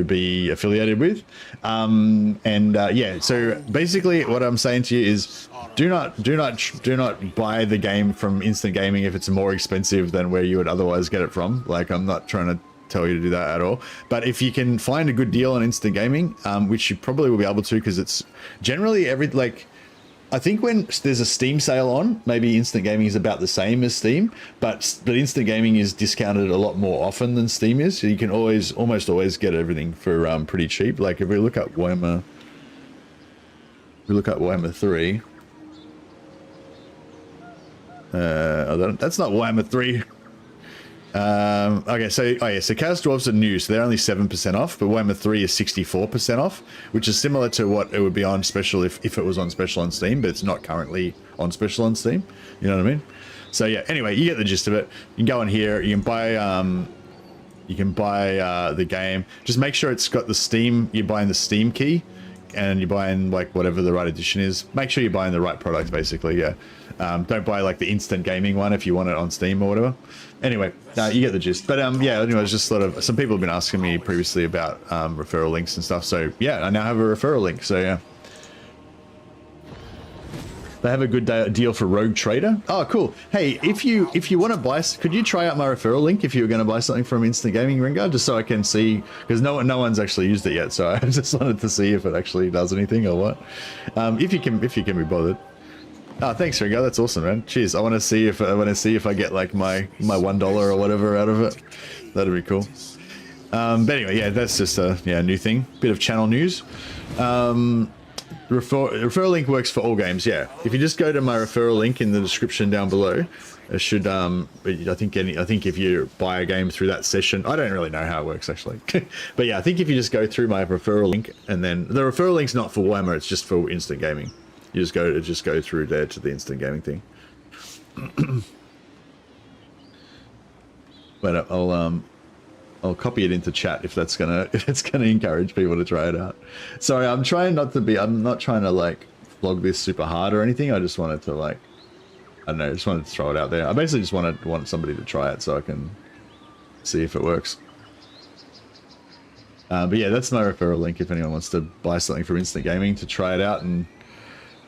be affiliated with. Yeah, so basically what I'm saying to you is do not buy the game from Instant Gaming if it's more expensive than where you would otherwise get it from. Like, I'm not trying to tell you to do that at all, but if you can find a good deal on Instant Gaming, which you probably will be able to, because it's generally I think when there's a Steam sale on, maybe Instant Gaming is about the same as Steam, but Instant Gaming is discounted a lot more often than Steam is, so you can almost always get everything for pretty cheap. Like if we look up Warhammer 3, that's not Warhammer 3. Okay, so Chaos Dwarfs are new, so they're only 7% off, but Warhammer 3 is 64% off, which is similar to what it would be on special if it was on special on Steam, but it's not currently on special on Steam. You know what I mean? So yeah, anyway, you get the gist of it. You can go in here, you can buy the game. Just make sure it's got the Steam, you're buying the Steam key, and you're buying like whatever the right edition is, make sure you're buying the right product, basically. Yeah. Don't buy like the instant gaming one if you want it on Steam or whatever. Anyway, you get the gist. But yeah, anyway, it's just sort of, some people have been asking me previously about referral links and stuff. So yeah, I now have a referral link. So yeah. They have a good deal for Rogue Trader. Oh, cool. Hey, if you want to buy, could you try out my referral link if you were going to buy something from Instant Gaming, Ringo, just so I can see, because no one's actually used it yet. So I just wanted to see if it actually does anything or what. If you can be bothered. Oh, thanks, Ringo. That's awesome, man. Cheers. I want to see if I get like my $1 or whatever out of it. That'd be cool. But anyway, yeah, that's just a new thing. Bit of channel news. Referral link works for all games. Yeah, if you just go to my referral link in the description down below, it should I think if you buy a game through that session, I don't really know how it works actually. But yeah, I think if you just go through my referral link, and then the referral link's not for Warhammer, it's just for Instant Gaming. You just go through there to the Instant Gaming thing. But I'll copy it into chat if it's gonna encourage people to try it out. Sorry, I'm not trying to like flog this super hard or anything. I just wanted to like, I don't know, just wanted to throw it out there. I basically just want somebody to try it so I can see if it works. But yeah, that's my referral link if anyone wants to buy something from Instant Gaming to try it out and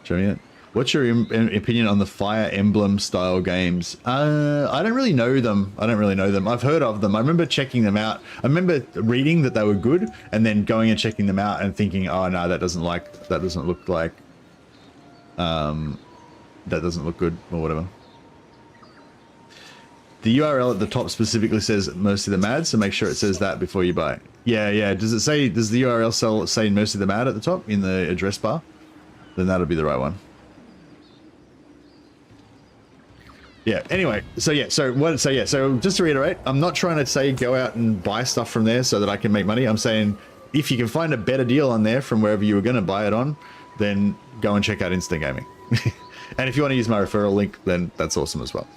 show me it. What's your opinion on the Fire Emblem style games? I don't really know them. I've heard of them. I remember checking them out. I remember reading that they were good, and then going and checking them out and thinking, oh no, that doesn't look good or whatever. The URL at the top specifically says Mercy the Mad, so make sure it says that before you buy. Yeah. Does the URL say Mercy the Mad at the top in the address bar? Then that'll be the right one. Yeah, anyway, so just to reiterate, I'm not trying to say go out and buy stuff from there so that I can make money. I'm saying if you can find a better deal on there from wherever you were going to buy it on, then go and check out Instant Gaming. And if you want to use my referral link, then that's awesome as well.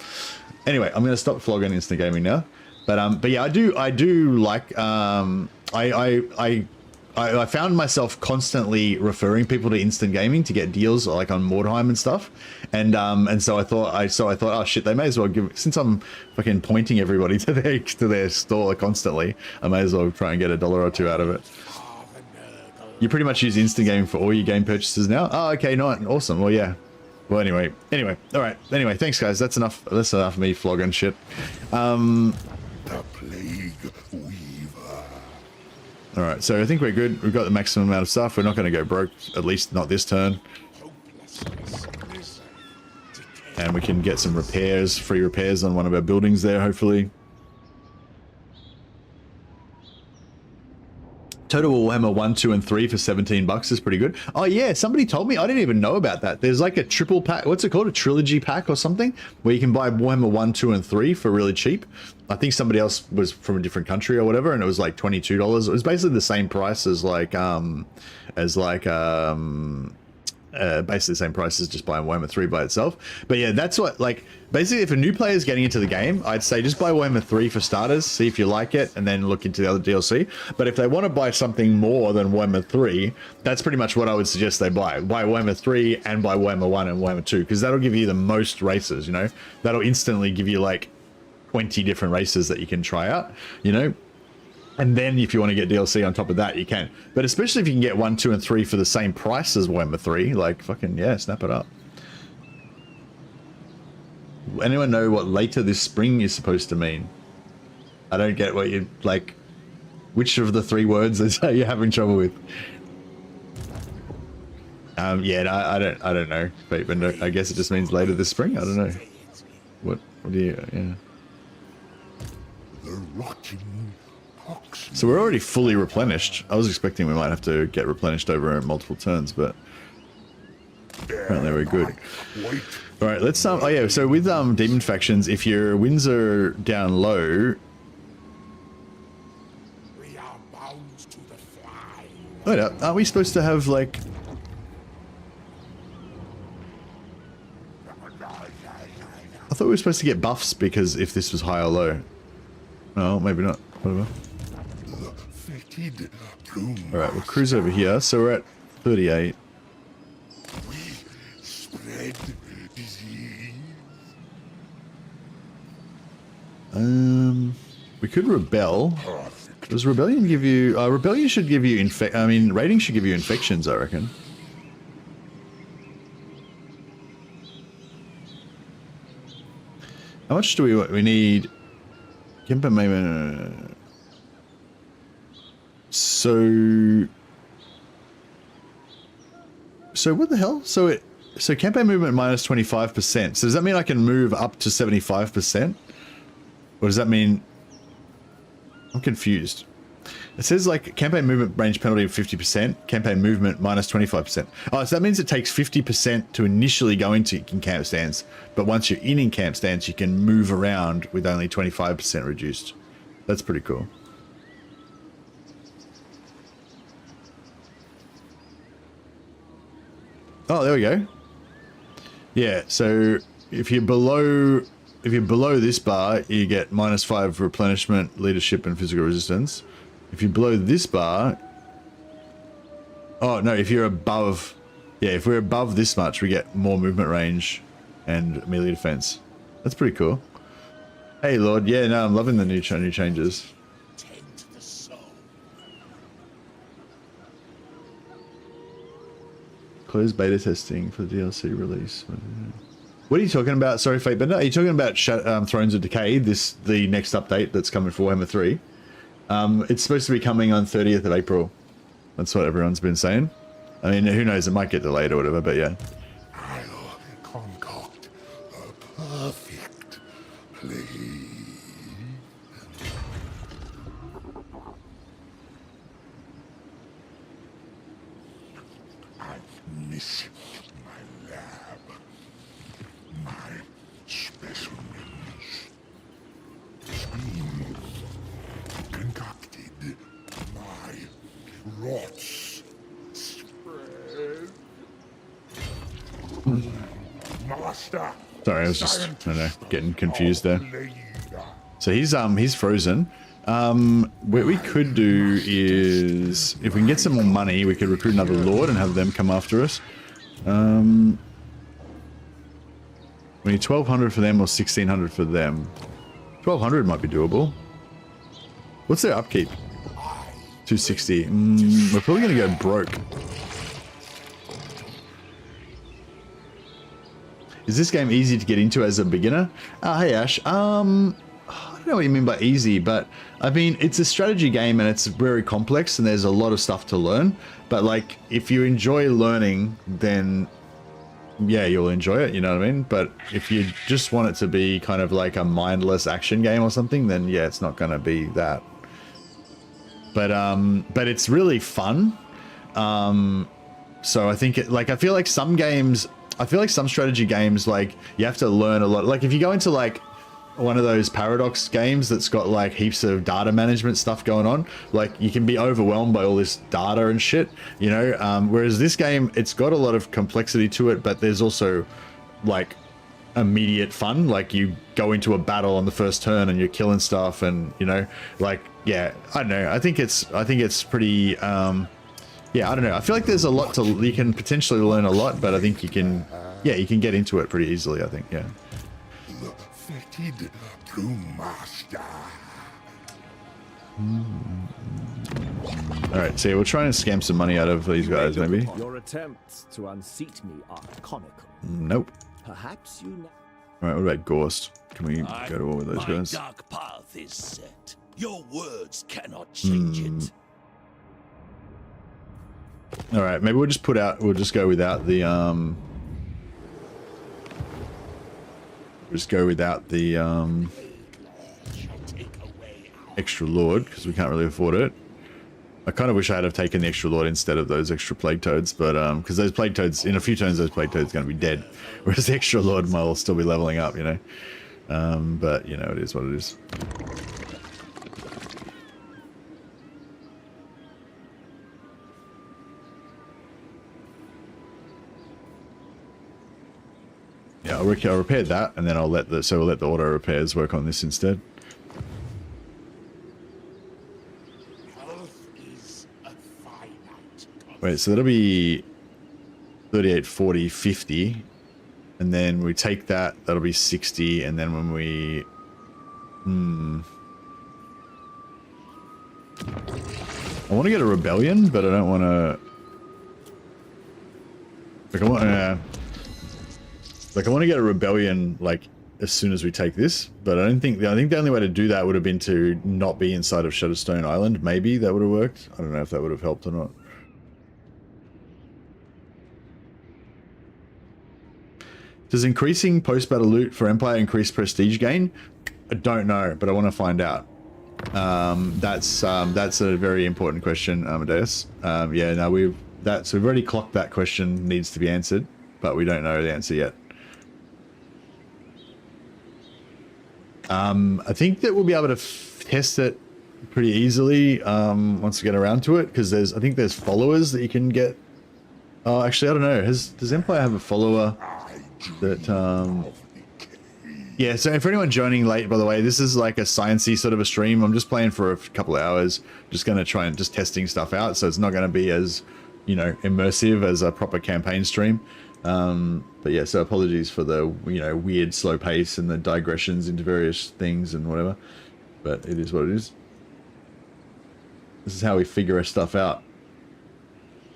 Anyway, I'm going to stop flogging Instant Gaming now. But yeah, I do like, I found myself constantly referring people to Instant Gaming to get deals like on Mordheim and stuff, and so I thought, oh shit, they may as well give, since I'm fucking pointing everybody to their store constantly, I may as well try and get $1 or $2 out of it. You pretty much use Instant Gaming for all your game purchases now. Oh, okay, not awesome. Well, yeah. Well, anyway, all right. Anyway, thanks guys. That's enough. That's enough of me flogging shit. The Plague Weaver. All right, so I think we're good. We've got the maximum amount of stuff. We're not going to go broke, at least not this turn. And we can get some repairs, free repairs on one of our buildings there, hopefully. Total Warhammer 1, 2, and 3 for $17 is pretty good. Oh yeah, somebody told me. I didn't even know about that. There's like a triple pack. What's it called? A trilogy pack or something? Where you can buy Warhammer 1, 2, and 3 for really cheap. I think somebody else was from a different country or whatever, and it was like $22. It was basically the same price as basically the same price as just buying Warhammer 3 by itself. But yeah, that's what, like, basically if a new player is getting into the game, I'd say just buy Warhammer 3 for starters, see if you like it, and then look into the other DLC. But if they want to buy something more than Warhammer 3, that's pretty much what I would suggest they buy. Buy Warhammer 3 and buy Warhammer 1 and Warhammer 2, because that'll give you the most races, you know? That'll instantly give you like 20 different races that you can try out, you know? And then if you want to get DLC on top of that, you can. But especially if you can get 1, 2, and 3 for the same price as Warhammer 3, like, fucking, yeah, snap it up. Anyone know what later this spring is supposed to mean? I don't get what you, like, which of the 3 words is you're having trouble with? Yeah, no, I don't know. But no, I guess it just means later this spring. I don't know. What do you, yeah. The rotting. So we're already fully replenished. I was expecting we might have to get replenished over multiple turns, but apparently we're good. All right, let's oh yeah. So with demon factions, if your wins are down low, We are bound to the fly. wait up, aren't we supposed to have like? I thought we were supposed to get buffs because if this was high or low. No, maybe not. Whatever. All right, we'll cruise over here. So we're at 38. We spread disease. We could rebel. Perfect. Does rebellion give you? Rebellion should give you raiding should give you infections, I reckon. How much do we need? Campaign movement. So what the hell? So campaign movement minus 25%. So does that mean I can move up to 75%? Or does that mean? I'm confused. It says like campaign movement range penalty of 50%, campaign movement minus 25%. Oh, so that means it takes 50% to initially go into camp stands, but once you're in camp stands, you can move around with only 25% reduced. That's pretty cool. Oh, there we go. Yeah, so if you're below this bar, you get -5 replenishment, leadership, and physical resistance. If you're below this bar, oh no, if you're above, yeah, if we're above this much, we get more movement range and melee defense. That's pretty cool. Hey Lord, yeah, no, I'm loving the new changes. Tend the soul. Closed beta testing for the DLC release. What are you talking about? Sorry, Fatebender. Are you talking about Thrones of Decay? The next update that's coming for Warhammer 3. It's supposed to be coming on 30th of April. That's what everyone's been saying. I mean, who knows? It might get delayed or whatever, but yeah. I'll concoct a perfect plague. I miss my lab, my specimens. Steam concocted, my rots spread. Master. Sorry, I was just, I don't know, getting confused there. Leader. So he's frozen. What we could do is, if we can get some more money, we could recruit another lord and have them come after us. We need 1,200 for them or 1,600 for them. 1,200 might be doable. What's their upkeep? 260. We're probably gonna go broke. Is this game easy to get into as a beginner? Hey Ash. I don't know what you mean by easy, but I mean, it's a strategy game and it's very complex and there's a lot of stuff to learn. But like, if you enjoy learning, then yeah, you'll enjoy it, you know what I mean? But if you just want it to be kind of like a mindless action game or something, then yeah, it's not going to be that. But it's really fun. So I think I feel like some games, some strategy games, like you have to learn a lot. Like if you go into like one of those Paradox games that's got like heaps of data management stuff going on, like you can be overwhelmed by all this data and shit, you know? Whereas this game, it's got a lot of complexity to it, but there's also like immediate fun. Like you go into a battle on the first turn and you're killing stuff and, you know, like, yeah, I don't know. I think it's pretty, yeah, I don't know. I feel like there's a lot you can potentially learn a lot, but I think you can get into it pretty easily, I think, yeah. Fetid brewmaster. Alright, so yeah, we'll try and scam some money out of these guys, maybe. Your attempts to unseat me are comical. Nope. Perhaps you know. Alright, what about Gorst? Can we go to war with those guys? My dark path is set. Your words cannot change it. Alright, maybe we'll just go without the extra lord, because we can't really afford it. I kind of wish I had have taken the extra lord instead of those extra plague toads, but because those plague toads, in a few turns, those plague toads are going to be dead, whereas the extra lord might still be leveling up, you know. But you know, it is what it is. Yeah, I'll repair that, and then we'll let the auto repairs work on this instead. Health is a finite Wait, so that'll be 38, 40, 50. And then we take that, that'll be 60. And then when we... I want to get a rebellion, but I don't want to... Like, I want to get a rebellion, like, as soon as we take this. But I think the only way to do that would have been to not be inside of Shadowstone Island. Maybe that would have worked. I don't know if that would have helped or not. Does increasing post-battle loot for Empire increase prestige gain? I don't know, but I want to find out. That's a very important question, Amadeus. Yeah, no, we've already clocked that question, needs to be answered, but we don't know the answer yet. I think that we'll be able to test it pretty easily once we get around to it, because I think there's followers that you can get. Oh, actually, I don't know. Does Empire have a follower that? Yeah. So for anyone joining late, by the way, this is like a sciencey sort of a stream. I'm just playing for a couple of hours, just going to try and just testing stuff out. So it's not going to be as, you know, immersive as a proper campaign stream. But yeah, so apologies for the, you know, weird slow pace and the digressions into various things and whatever, but it is what it is. This is how we figure our stuff out.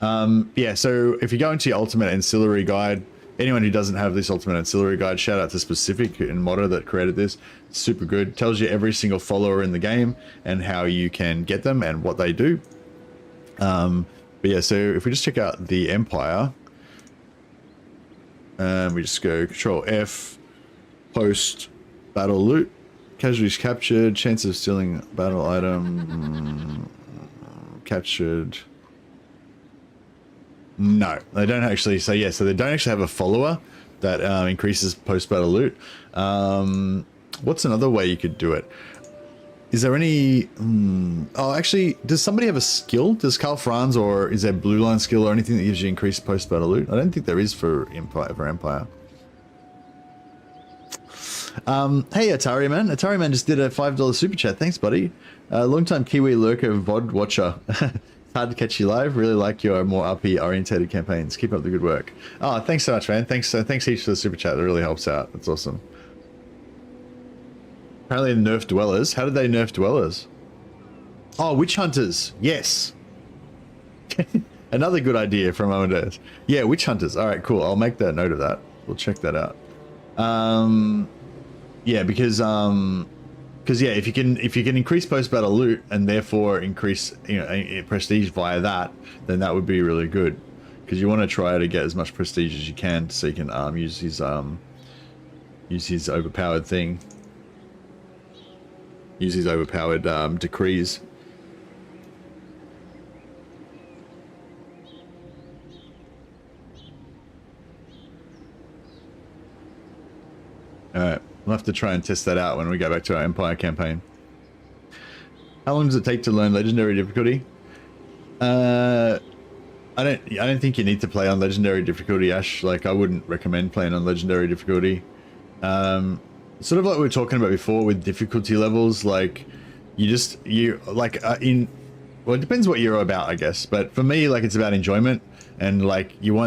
Yeah, so if you go into your Ultimate Ancillary Guide, anyone who doesn't have this Ultimate Ancillary Guide, shout out to Specific and Modder that created this. It's super good. Tells you every single follower in the game and how you can get them and what they do. But yeah, so if we just check out the Empire, we just go Control F, post battle loot, casualties captured, chance of stealing battle item, captured. No, they don't actually. So yeah, so they don't actually have a follower that increases post battle loot. What's another way you could do it? Is there any... Oh, actually, does somebody have a skill? Does Carl Franz, or is there Blue Line skill or anything that gives you increased post-battle loot? I don't think there is for Empire. Hey, Atari Man. Atari Man just did a $5 super chat. Thanks, buddy. Long-time Kiwi lurker VOD watcher. Hard to catch you live. Really like your more RP-orientated campaigns. Keep up the good work. Oh, thanks so much, man. Thanks heaps for the super chat. That really helps out. That's awesome. Apparently they nerfed dwellers. How did they nerf dwellers? Oh, witch hunters. Yes. Another good idea from Amadeus. Yeah, witch hunters. All right, cool. I'll make that note of that. We'll check that out. Yeah, because yeah, if you can increase post battle loot and therefore increase, you know, prestige via that, then that would be really good. Because you want to try to get as much prestige as you can, so you can use his overpowered thing. Use his overpowered decrees. Alright, we'll have to try and test that out when we go back to our Empire campaign. How long does it take to learn Legendary difficulty? I don't think you need to play on Legendary difficulty, Ash. Like, I wouldn't recommend playing on Legendary difficulty. Sort of like we were talking about before with difficulty levels, like well, it depends what you're about, I guess, but for me, like, it's about enjoyment, and like for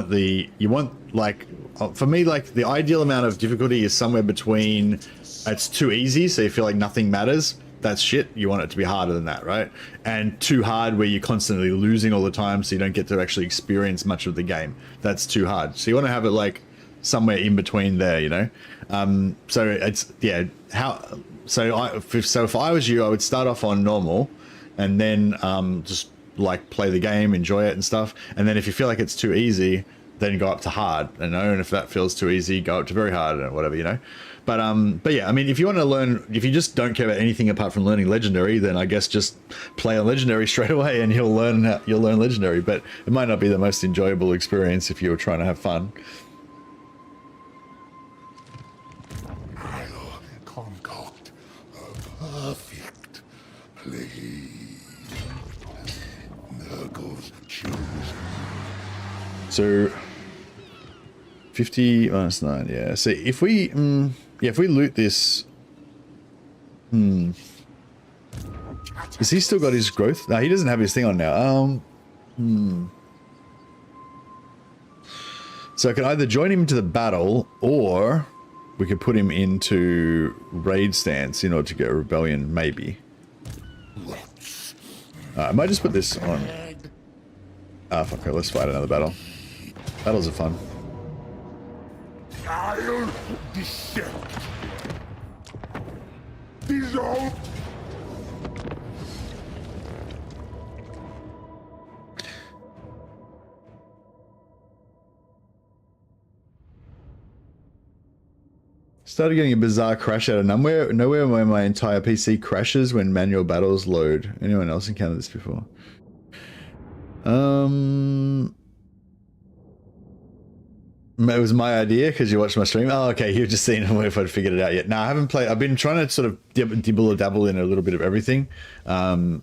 me, like, the ideal amount of difficulty is somewhere between, it's too easy so you feel like nothing matters, that's shit, you want it to be harder than that, right? And too hard where you're constantly losing all the time so you don't get to actually experience much of the game, that's too hard. So you want to have it like somewhere in between there, you know. So it's, yeah, so if I was you, I would start off on normal and then just like play the game, enjoy it and stuff, and then if you feel like it's too easy, then go up to hard, you know, and if that feels too easy, go up to very hard or whatever, you know. But yeah, I mean, if you want to learn, if you just don't care about anything apart from learning Legendary, then I guess just play on Legendary straight away and you'll learn Legendary. But it might not be the most enjoyable experience if you were trying to have fun. I'll concoct a perfect play. Nurgle's chosen. So 50 minus 9, yeah. So if we if we loot this, has he still got his growth? No, he doesn't have his thing on now. So I can either join him to the battle, or we could put him into raid stance in order to get a rebellion, maybe. I might just put this on. Ah, fuck it, let's fight another battle. Battles are fun. I'll dissect. Dissolve. Started getting a bizarre crash out of nowhere where my entire PC crashes when manual battles load. Anyone else encountered this before? It was my idea because you watched my stream. Oh, okay. You've just seen if I'd figured it out yet. No, I haven't played. I've been trying to sort of dibble or dabble in a little bit of everything, to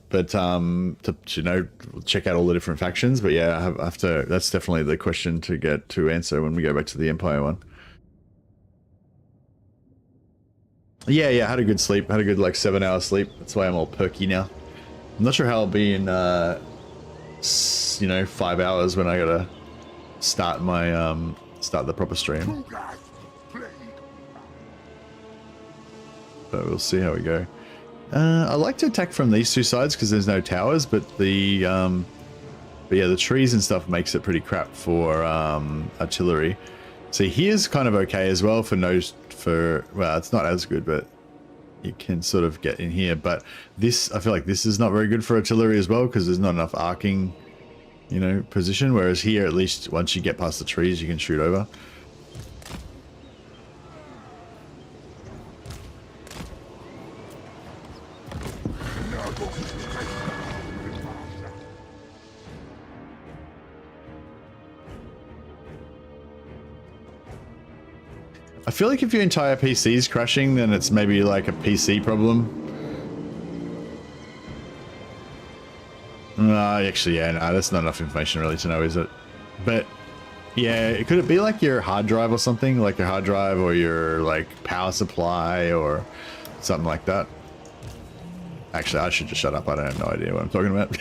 check out all the different factions. But yeah, I have to. That's definitely the question to get to answer when we go back to the Empire one. Yeah, I had a good sleep. Had a good like 7-hour sleep. That's why I'm all perky now. I'm not sure how I'll be in 5 hours when I gotta start my start the proper stream. But we'll see how we go. I like to attack from these two sides because there's no towers, but yeah, the trees and stuff makes it pretty crap for artillery. See, here's kind of okay as well well, it's not as good, but you can sort of get in here. But this, I feel like this is not very good for artillery as well because there's not enough arcing, position. Whereas here, at least once you get past the trees, you can shoot over. I feel like if your entire PC is crashing, then it's maybe like a PC problem. Actually, yeah, no, that's not enough information really to know, is it? But yeah, could it be like your hard drive or something? Like your hard drive or your like power supply or something like that? Actually, I should just shut up. I don't have no idea what I'm talking about.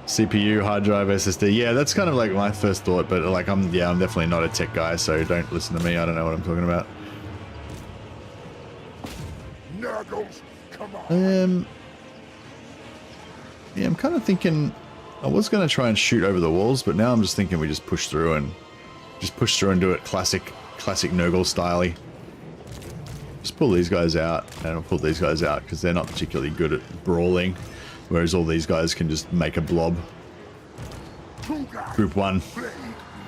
CPU, hard drive, SSD. Yeah, that's kind of like my first thought, but like I'm definitely not a tech guy, so don't listen to me. I don't know what I'm talking about. Nurgles, come on. Yeah, I'm kind of thinking I was going to try and shoot over the walls, but now I'm just thinking we just push through and do it classic Nurgle style-y. Just pull these guys out, and I'll pull these guys out because they're not particularly good at brawling. Whereas all these guys can just make a blob. Group 1.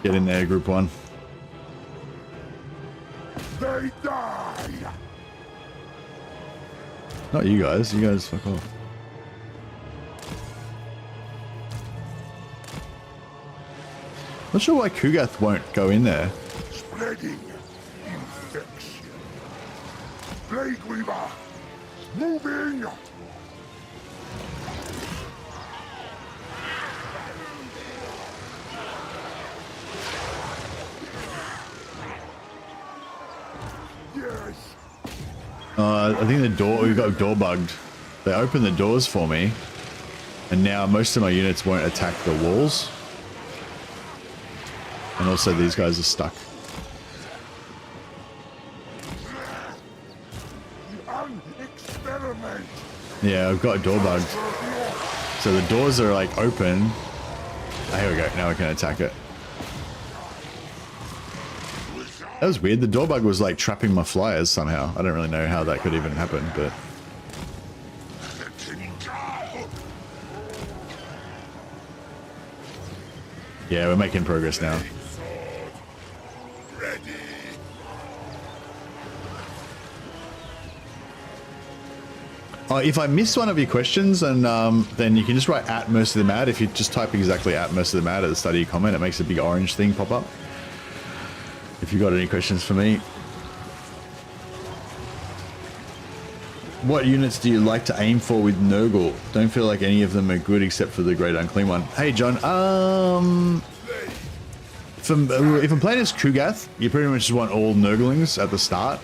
Get in there, Group 1. They die. Not you guys. You guys fuck off. Not sure why Kugath won't go in there. Spreading infection. Plague Weaver. Moving. I think we got door bugged. They opened the doors for me, and now most of my units won't attack the walls. And also these guys are stuck. Yeah, I've got door bugged. So the doors are like open. Oh, here we go. Now we can attack it. That was weird. The door bug was like trapping my flyers somehow. I don't really know how that could even happen, but... Yeah, we're making progress now. Oh, if I missed one of your questions, and then you can just write at Mercy the Mad. If you just type exactly at Mercy the Mad at the start of your comment, it makes a big orange thing pop up. If you got any questions for me. What units do you like to aim for with Nurgle? Don't feel like any of them are good except for the Great Unclean One. Hey, John. If I'm playing as Kugath, you pretty much just want all Nurglings at the start.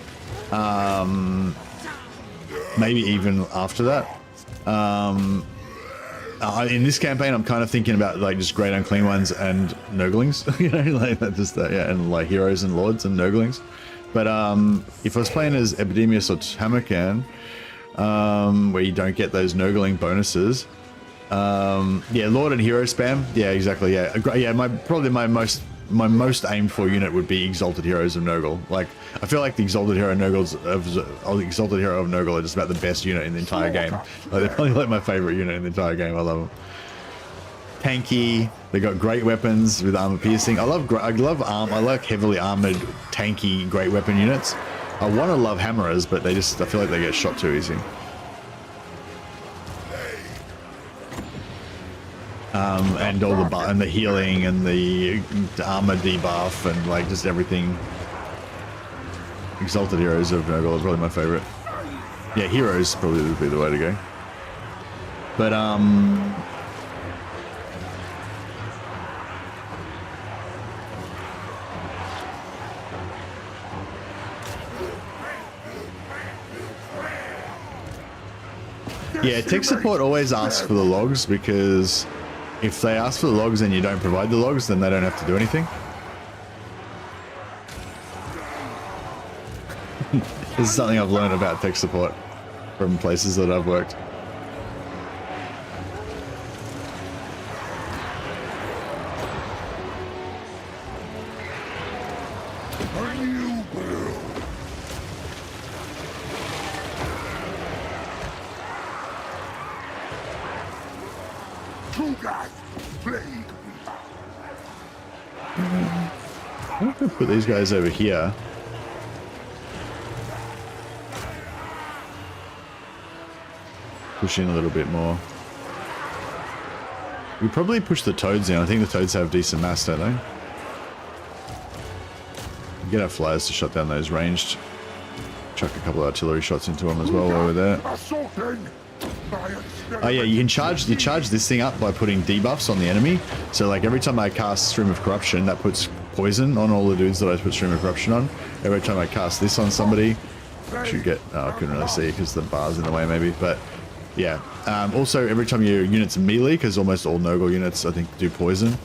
Maybe even after that. in this campaign, I'm kind of thinking about like just great unclean ones and Nurglings, you know, like that, just yeah, and like heroes and lords and Nurglings. But if I was playing as Epidemius or Tamarkan, where you don't get those Nurgling bonuses, yeah, Lord and hero spam, yeah, exactly, yeah, yeah. Probably my most aimed for unit would be Exalted Heroes of Nurgle. Like, I feel like the Exalted Hero of Nurgle are just about the best unit in the entire game. Like, they're probably like my favorite unit in the entire game. I love them. Tanky. They got great weapons with armor piercing. I like heavily armored, tanky, great weapon units. I want to love hammerers, but I feel like they get shot too easy. And all the healing and the armor debuff and like just everything. Exalted Heroes of Nurgle is probably my favorite. Yeah, heroes probably would be the way to go. But yeah, tech support always asks for the logs, because if they ask for the logs and you don't provide the logs, then they don't have to do anything. This is something I've learned about tech support from places that I've worked. A new brew. Kugath, plague weaver. I'm gonna put these guys over here. Push in a little bit more. We probably push the toads in. I think the toads have decent mass, don't they? Get our flyers to shut down those ranged. Chuck a couple of artillery shots into them as well while we're there. Assaulting. Oh yeah, you charge this thing up by putting debuffs on the enemy. So like every time I cast Stream of Corruption, that puts poison on all the dudes that I put Stream of Corruption on. Every time I cast this on somebody, should get, oh, I couldn't really see because the bar's in the way maybe, but yeah. Also every time your unit's melee, because almost all Nurgle units I think do poison.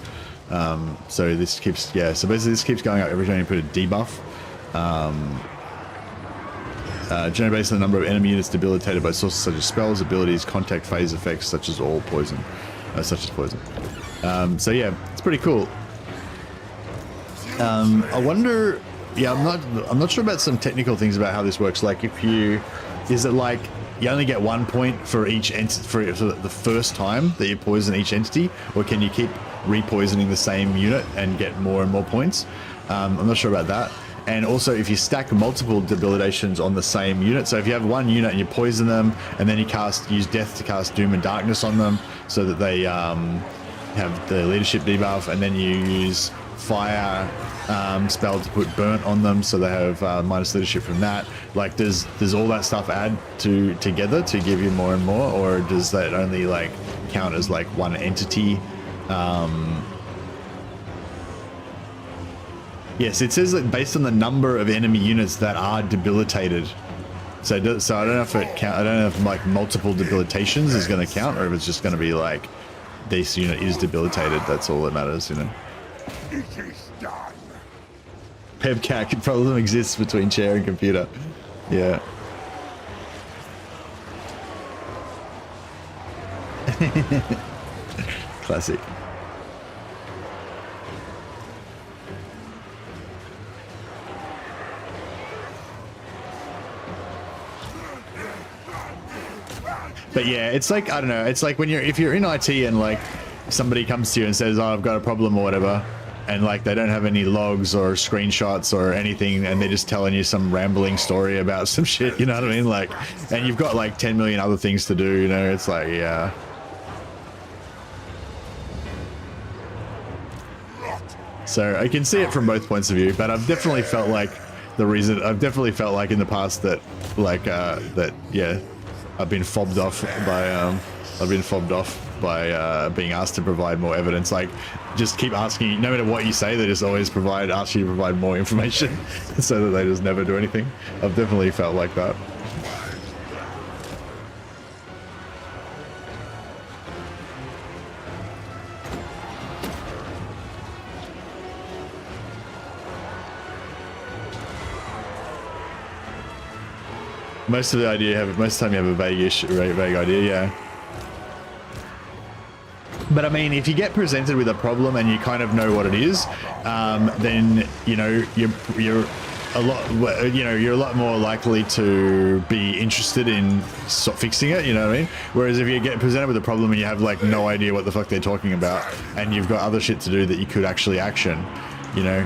So this keeps, yeah, so basically this keeps going up every time you put a debuff. Generally based on the number of enemy units debilitated by sources such as spells, abilities, contact phase effects such as poison. So yeah, it's pretty cool. I wonder, yeah, I'm not sure about some technical things about how this works. Like is it like you only get 1 point for each entity for the first time that you poison each entity, or can you keep repoisoning the same unit and get more and more points? I'm not sure about that. And also if you stack multiple debilitations on the same unit, so if you have one unit and you poison them and then you use death to cast doom and darkness on them so that they have the leadership debuff, and then you use fire spell to put burnt on them so they have minus leadership from that, like does all that stuff add together to give you more and more, or does that only like count as like one entity? Yes, it says that based on the number of enemy units that are debilitated. So I don't know if it count. I don't know if like multiple debilitations is going to count, or if it's just going to be like this unit is debilitated. That's all that matters, you know. It is done. Pebcac problem exists between chair and computer. Yeah. Classic. But yeah, it's like, I don't know, it's like when if you're in IT and like somebody comes to you and says, oh, I've got a problem or whatever, and like they don't have any logs or screenshots or anything, and they're just telling you some rambling story about some shit, you know what I mean? Like, and you've got like 10 million other things to do, you know, it's like, yeah. So I can see it from both points of view, but I've definitely felt like in the past that like, yeah, I've been fobbed off by being asked to provide more evidence. Like, just keep asking, no matter what you say, they just always ask you to provide more information so that they just never do anything. I've definitely felt like that. Most of the idea, most of the time you have a vague idea, yeah. But I mean, if you get presented with a problem and you kind of know what it is, then you know you're a lot more likely to be interested in fixing it. You know what I mean? Whereas if you get presented with a problem and you have like no idea what the fuck they're talking about, and you've got other shit to do that you could actually action, you know.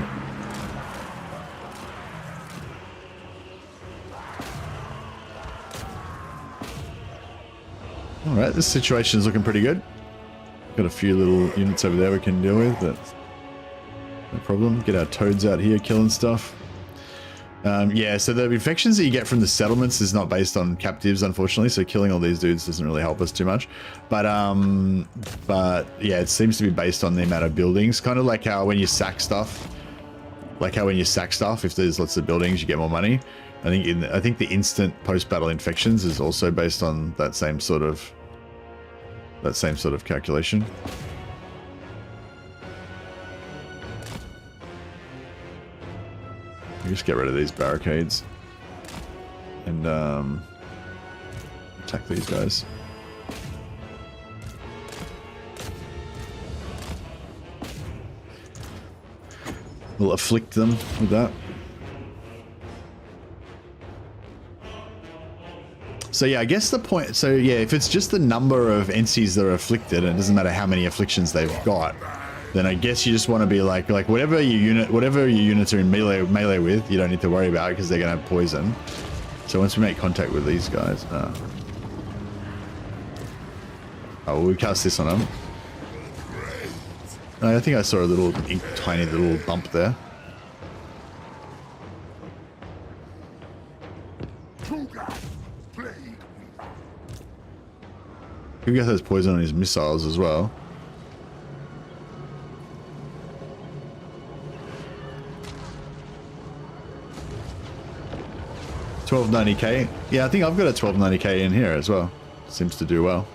All right, this situation is looking pretty good. Got a few little units over there we can deal with, but no problem. Get our toads out here killing stuff. Yeah, so the infections that you get from the settlements is not based on captives, unfortunately, so killing all these dudes doesn't really help us too much. But yeah, it seems to be based on the amount of buildings, kind of like how when you sack stuff, if there's lots of buildings, you get more money. I think the instant post-battle infections is also based on that same sort of calculation. You just get rid of these barricades and attack these guys. We'll afflict them with that. So yeah, I guess the point, so yeah, if it's just the number of entities that are afflicted, and it doesn't matter how many afflictions they've got, then I guess you just want to be like whatever your units are in melee with, you don't need to worry about because they're gonna have poison. So once we make contact with these guys, oh, we cast this on them. I think I saw a little tiny little bump there. Kugath has poison on his missiles as well. $1290k. Yeah, I think I've got a $1290k in here as well. Seems to do well.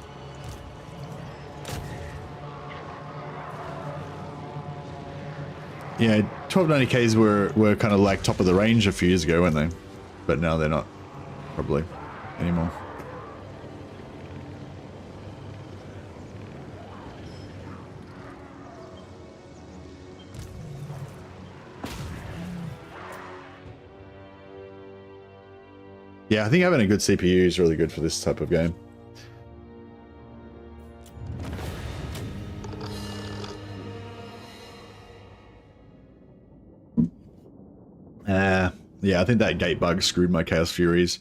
Yeah, 1290ks were kind of like top of the range a few years ago, weren't they? But now they're not, probably, anymore. Yeah, I think having a good CPU is really good for this type of game. Yeah, I think that gate bug screwed my Chaos Furies.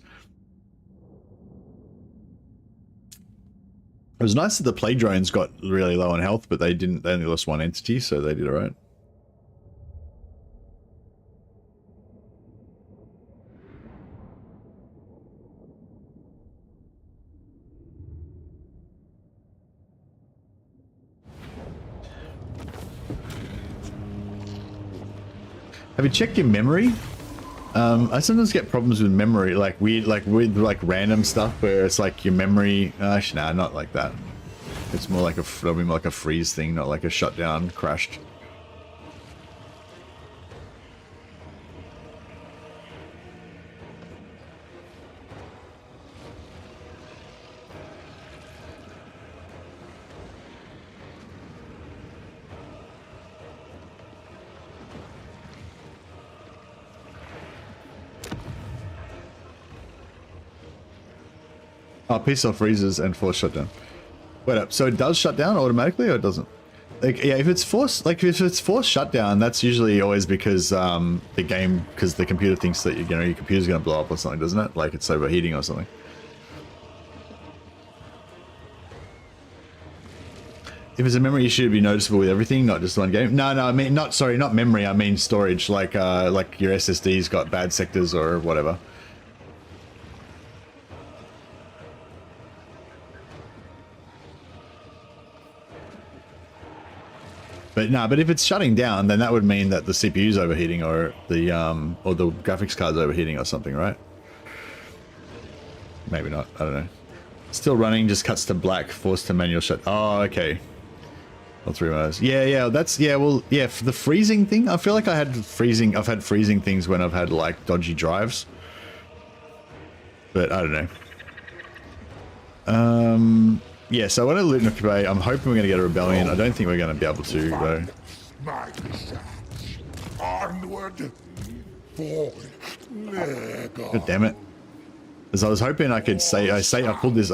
It was nice that the plague drones got really low on health, but they didn't. They only lost one entity, so they did all right. Have you checked your memory? I sometimes get problems with memory, like with random stuff where it's like your memory. Actually, nah, not like that. It's more like probably more like a freeze thing, not like a shutdown crashed. Oh, peace off freezes and force shutdown. Wait up, so it does shut down automatically or it doesn't? Like, yeah, if it's forced shutdown, that's usually always because the computer thinks that your computer's gonna blow up or something, doesn't it? Like it's overheating or something. If it's a memory issue, it'd be noticeable with everything, not just one game. No, I mean not memory. I mean storage. Like your SSD's got bad sectors or whatever. But if it's shutting down, then that would mean that the CPU's overheating or the graphics card's overheating or something, right? Maybe not. I don't know. Still running, just cuts to black, forced to manual shut. Oh, okay. All three of those. Yeah. Well, yeah. For the freezing thing, I feel like I've had freezing things when I've had like dodgy drives. But I don't know. Yeah, so I want to loot and occupy. I'm hoping we're going to get a rebellion. I don't think we're going to be able to, though. My research. Onward. For Nurgle. God damn it. As I was hoping I could say, I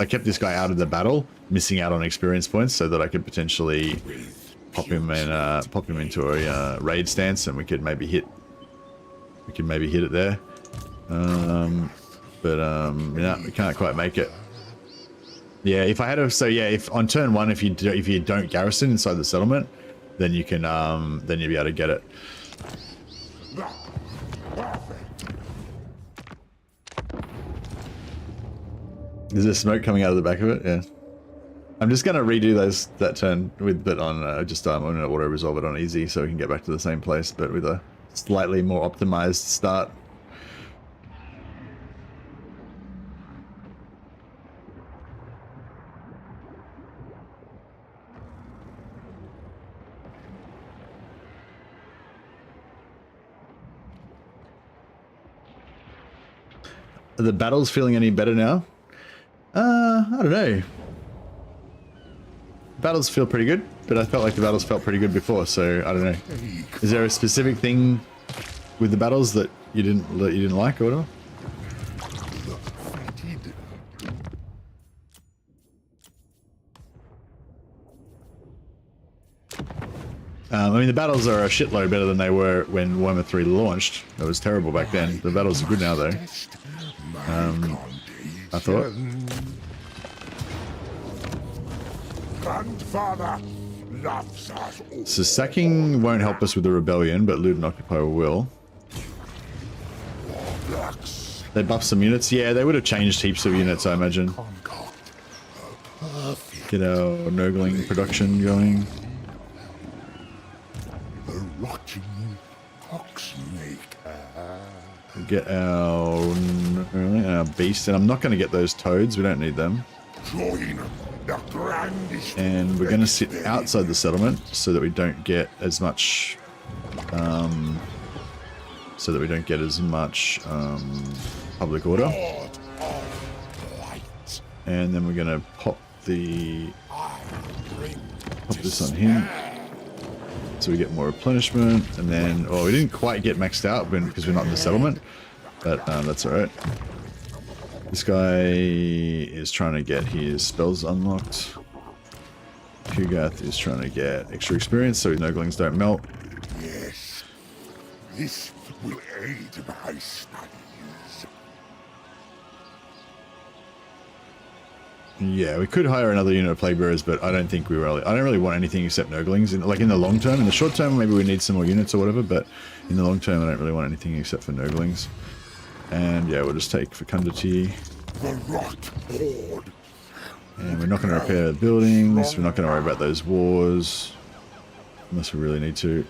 kept this guy out of the battle, missing out on experience points, so that I could potentially pop him into a raid stance, and we could maybe hit it there. Yeah, we can't quite make it. Yeah, if I had to, so yeah, if on turn 1, if you don't garrison inside the settlement, then you can then you'll be able to get it. Is there smoke coming out of the back of it? Yeah. I'm just gonna redo that turn but on I'm gonna auto resolve it on easy so we can get back to the same place, but with a slightly more optimized start. Are the battles feeling any better now? I don't know. Battles feel pretty good, but I felt like the battles felt pretty good before, so I don't know. Is there a specific thing with the battles that you didn't like or whatever? I mean, the battles are a shitload better than they were when Warhammer 3 launched. It was terrible back then. The battles are good now, though. I thought. Grandfather loves us all. So sacking won't help us with the rebellion, but loot and occupy will. They buffed some units. Yeah, they would have changed heaps of units, I imagine. Get our Nurgling production going. The rotting oxmaker. Get our beast, and I'm not going to get those toads. We don't need them. Join the grandest. And we're going to sit outside the settlement so that we don't get as much. Public order. And then we're going to pop this on him. So we get more replenishment, and then, we didn't quite get maxed out because we're not in the settlement, but that's alright. This guy is trying to get his spells unlocked. Kugath is trying to get extra experience so his Nurglings don't melt. Yes, this will aid my studies. Yeah, we could hire another unit of plague bearers, but I don't think I don't really want anything except Nurglings. In the long term, in the short term, maybe we need some more units or whatever, but in the long term, I don't really want anything except for Nurglings. And yeah, we'll just take fecundity. The rot horde. And we're not going to repair the buildings. We're not going to worry about those wars, unless we really need to.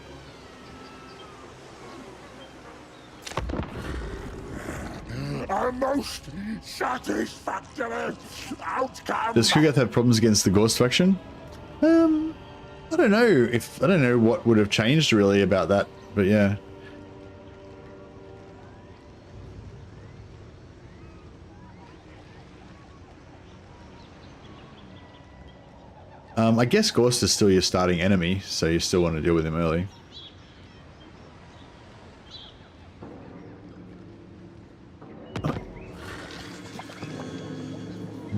A most satisfactory outcome. Does Kugath have problems against the Ghost faction? I don't know what would have changed really about that, but yeah. I guess Gorst is still your starting enemy, so you still want to deal with him early.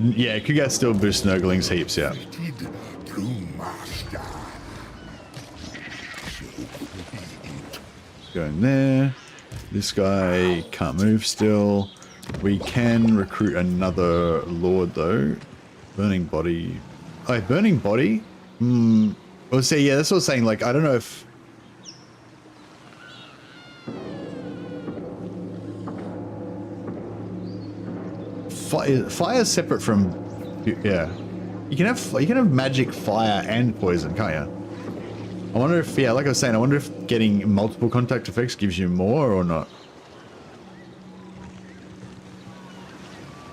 Yeah, Kugath still boosts Nurglings heaps, yeah. Going there. This guy can't move still. We can recruit another lord though. Burning body. Oh, burning body? Well, say yeah, that's what I was saying. Like, I don't know if. Fire is separate from. Yeah, you can have magic, fire, and poison, can't you? I wonder if, yeah, like I was saying, I wonder if getting multiple contact effects gives you more or not.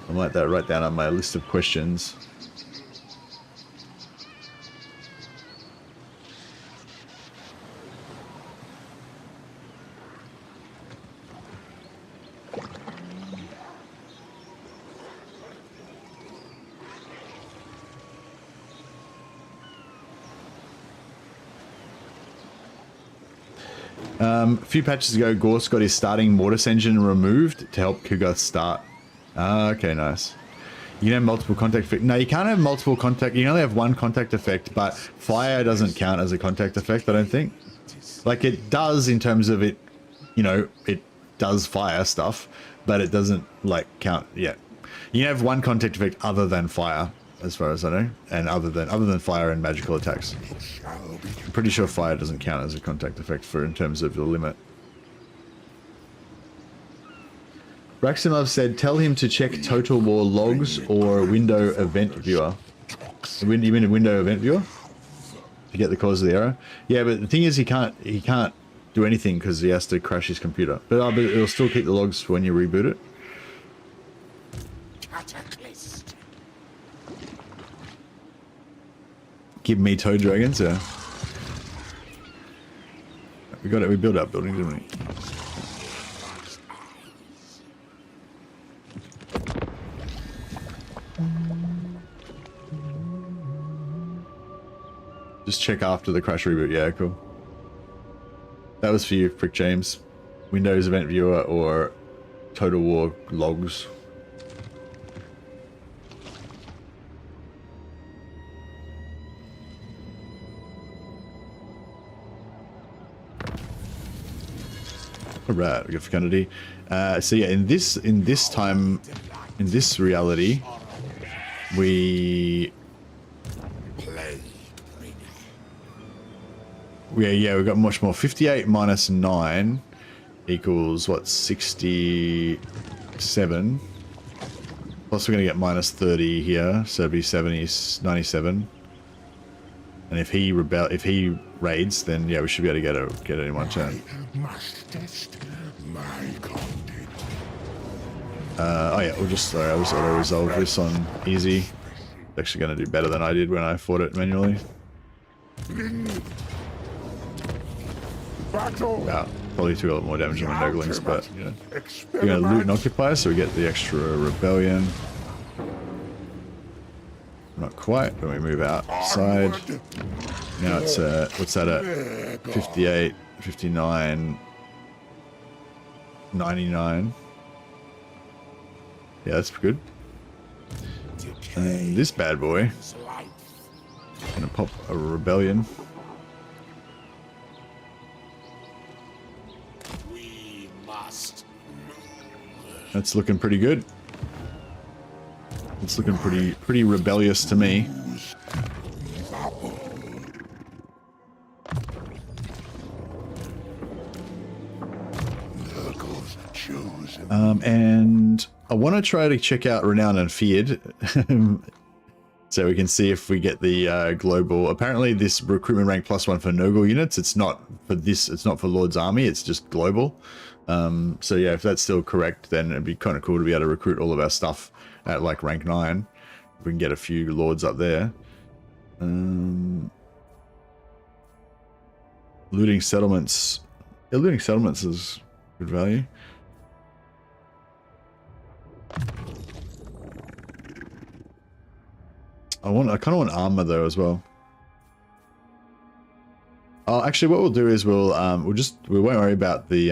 I might write down on my list of questions. A few patches ago, Gorse got his starting mortis engine removed to help Kugath start. Ah, okay, nice. You can have multiple contact effect. No, you can't have multiple contact. You can only have one contact effect, but fire doesn't count as a contact effect, I don't think. Like, it does in terms of it, you know, it does fire stuff, but it doesn't, like, count yet. You can have one contact effect other than fire, as far as I know, and other than fire and magical attacks. I'm pretty sure fire doesn't count as a contact effect in terms of the limit. Braxtonov said, tell him to check Total War logs or window event viewer. You mean a window event viewer? To get the cause of the error? Yeah, but the thing is he can't do anything because he has to crash his computer. But it'll still keep the logs when you reboot it. Give me toad dragons, yeah. We got it, we built our building, didn't we? Just check after the crash reboot. Yeah, cool. That was for you, Frick James. Windows Event Viewer or Total War logs. Alright, we got fecundity. So yeah, in this reality, we we got much more. 58 minus 9 equals what? 67. Plus we're gonna get minus 30 here, so it'd be 97. And if he raids, then yeah, we should be able to get it in one turn. Oh yeah, we'll just I'll just auto resolve this on easy. It's actually gonna do better than I did when I fought it manually. Wow, probably do a lot more damage on the Nurglings, but you know. We're gonna loot and occupy, so we get the extra rebellion. Not quite, but we move outside. Now it's what's that at? 58, 59, 99. Yeah, that's good. And this bad boy, gonna pop a rebellion. That's looking pretty good. It's looking pretty rebellious to me. And I want to try to check out Renowned and Feared. So we can see if we get the global. Apparently this recruitment rank +1 for Nurgle units. It's not for this, it's not for Lord's Army, it's just global. So yeah, if that's still correct, then it'd be kind of cool to be able to recruit all of our stuff at like rank 9. If we can get a few lords up there. Looting settlements. Yeah, looting settlements is good value. I kind of want armor though as well. Oh, actually, what we'll do is we won't worry about the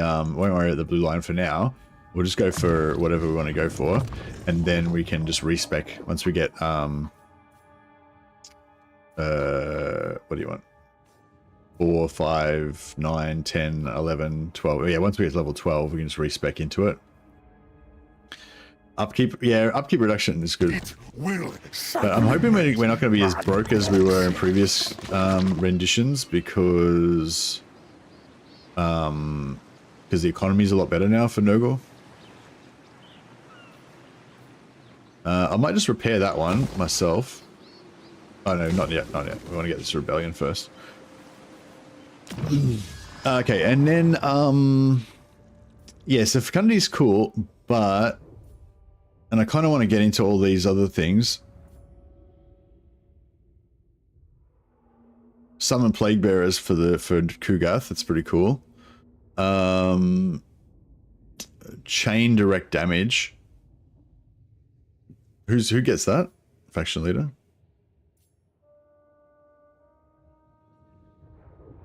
blue line for now. We'll just go for whatever we want to go for, and then we can just respec once we get what do you want? 4, 5, 9, 10, 11, 12. Yeah, once we get to level 12, we can just respec into it. Upkeep, yeah, upkeep reduction is good. But I'm hoping we're not going to be as broke as we were in previous renditions because the economy is a lot better now for Nurgle. I might just repair that one myself. Oh no, not yet, not yet. We want to get this rebellion first. Okay, and then yeah, so fecundity is cool, but and I kind of want to get into all these other things. Summon Plague Bearers for Kugath, that's pretty cool. Chain direct damage. Who gets that? Faction leader.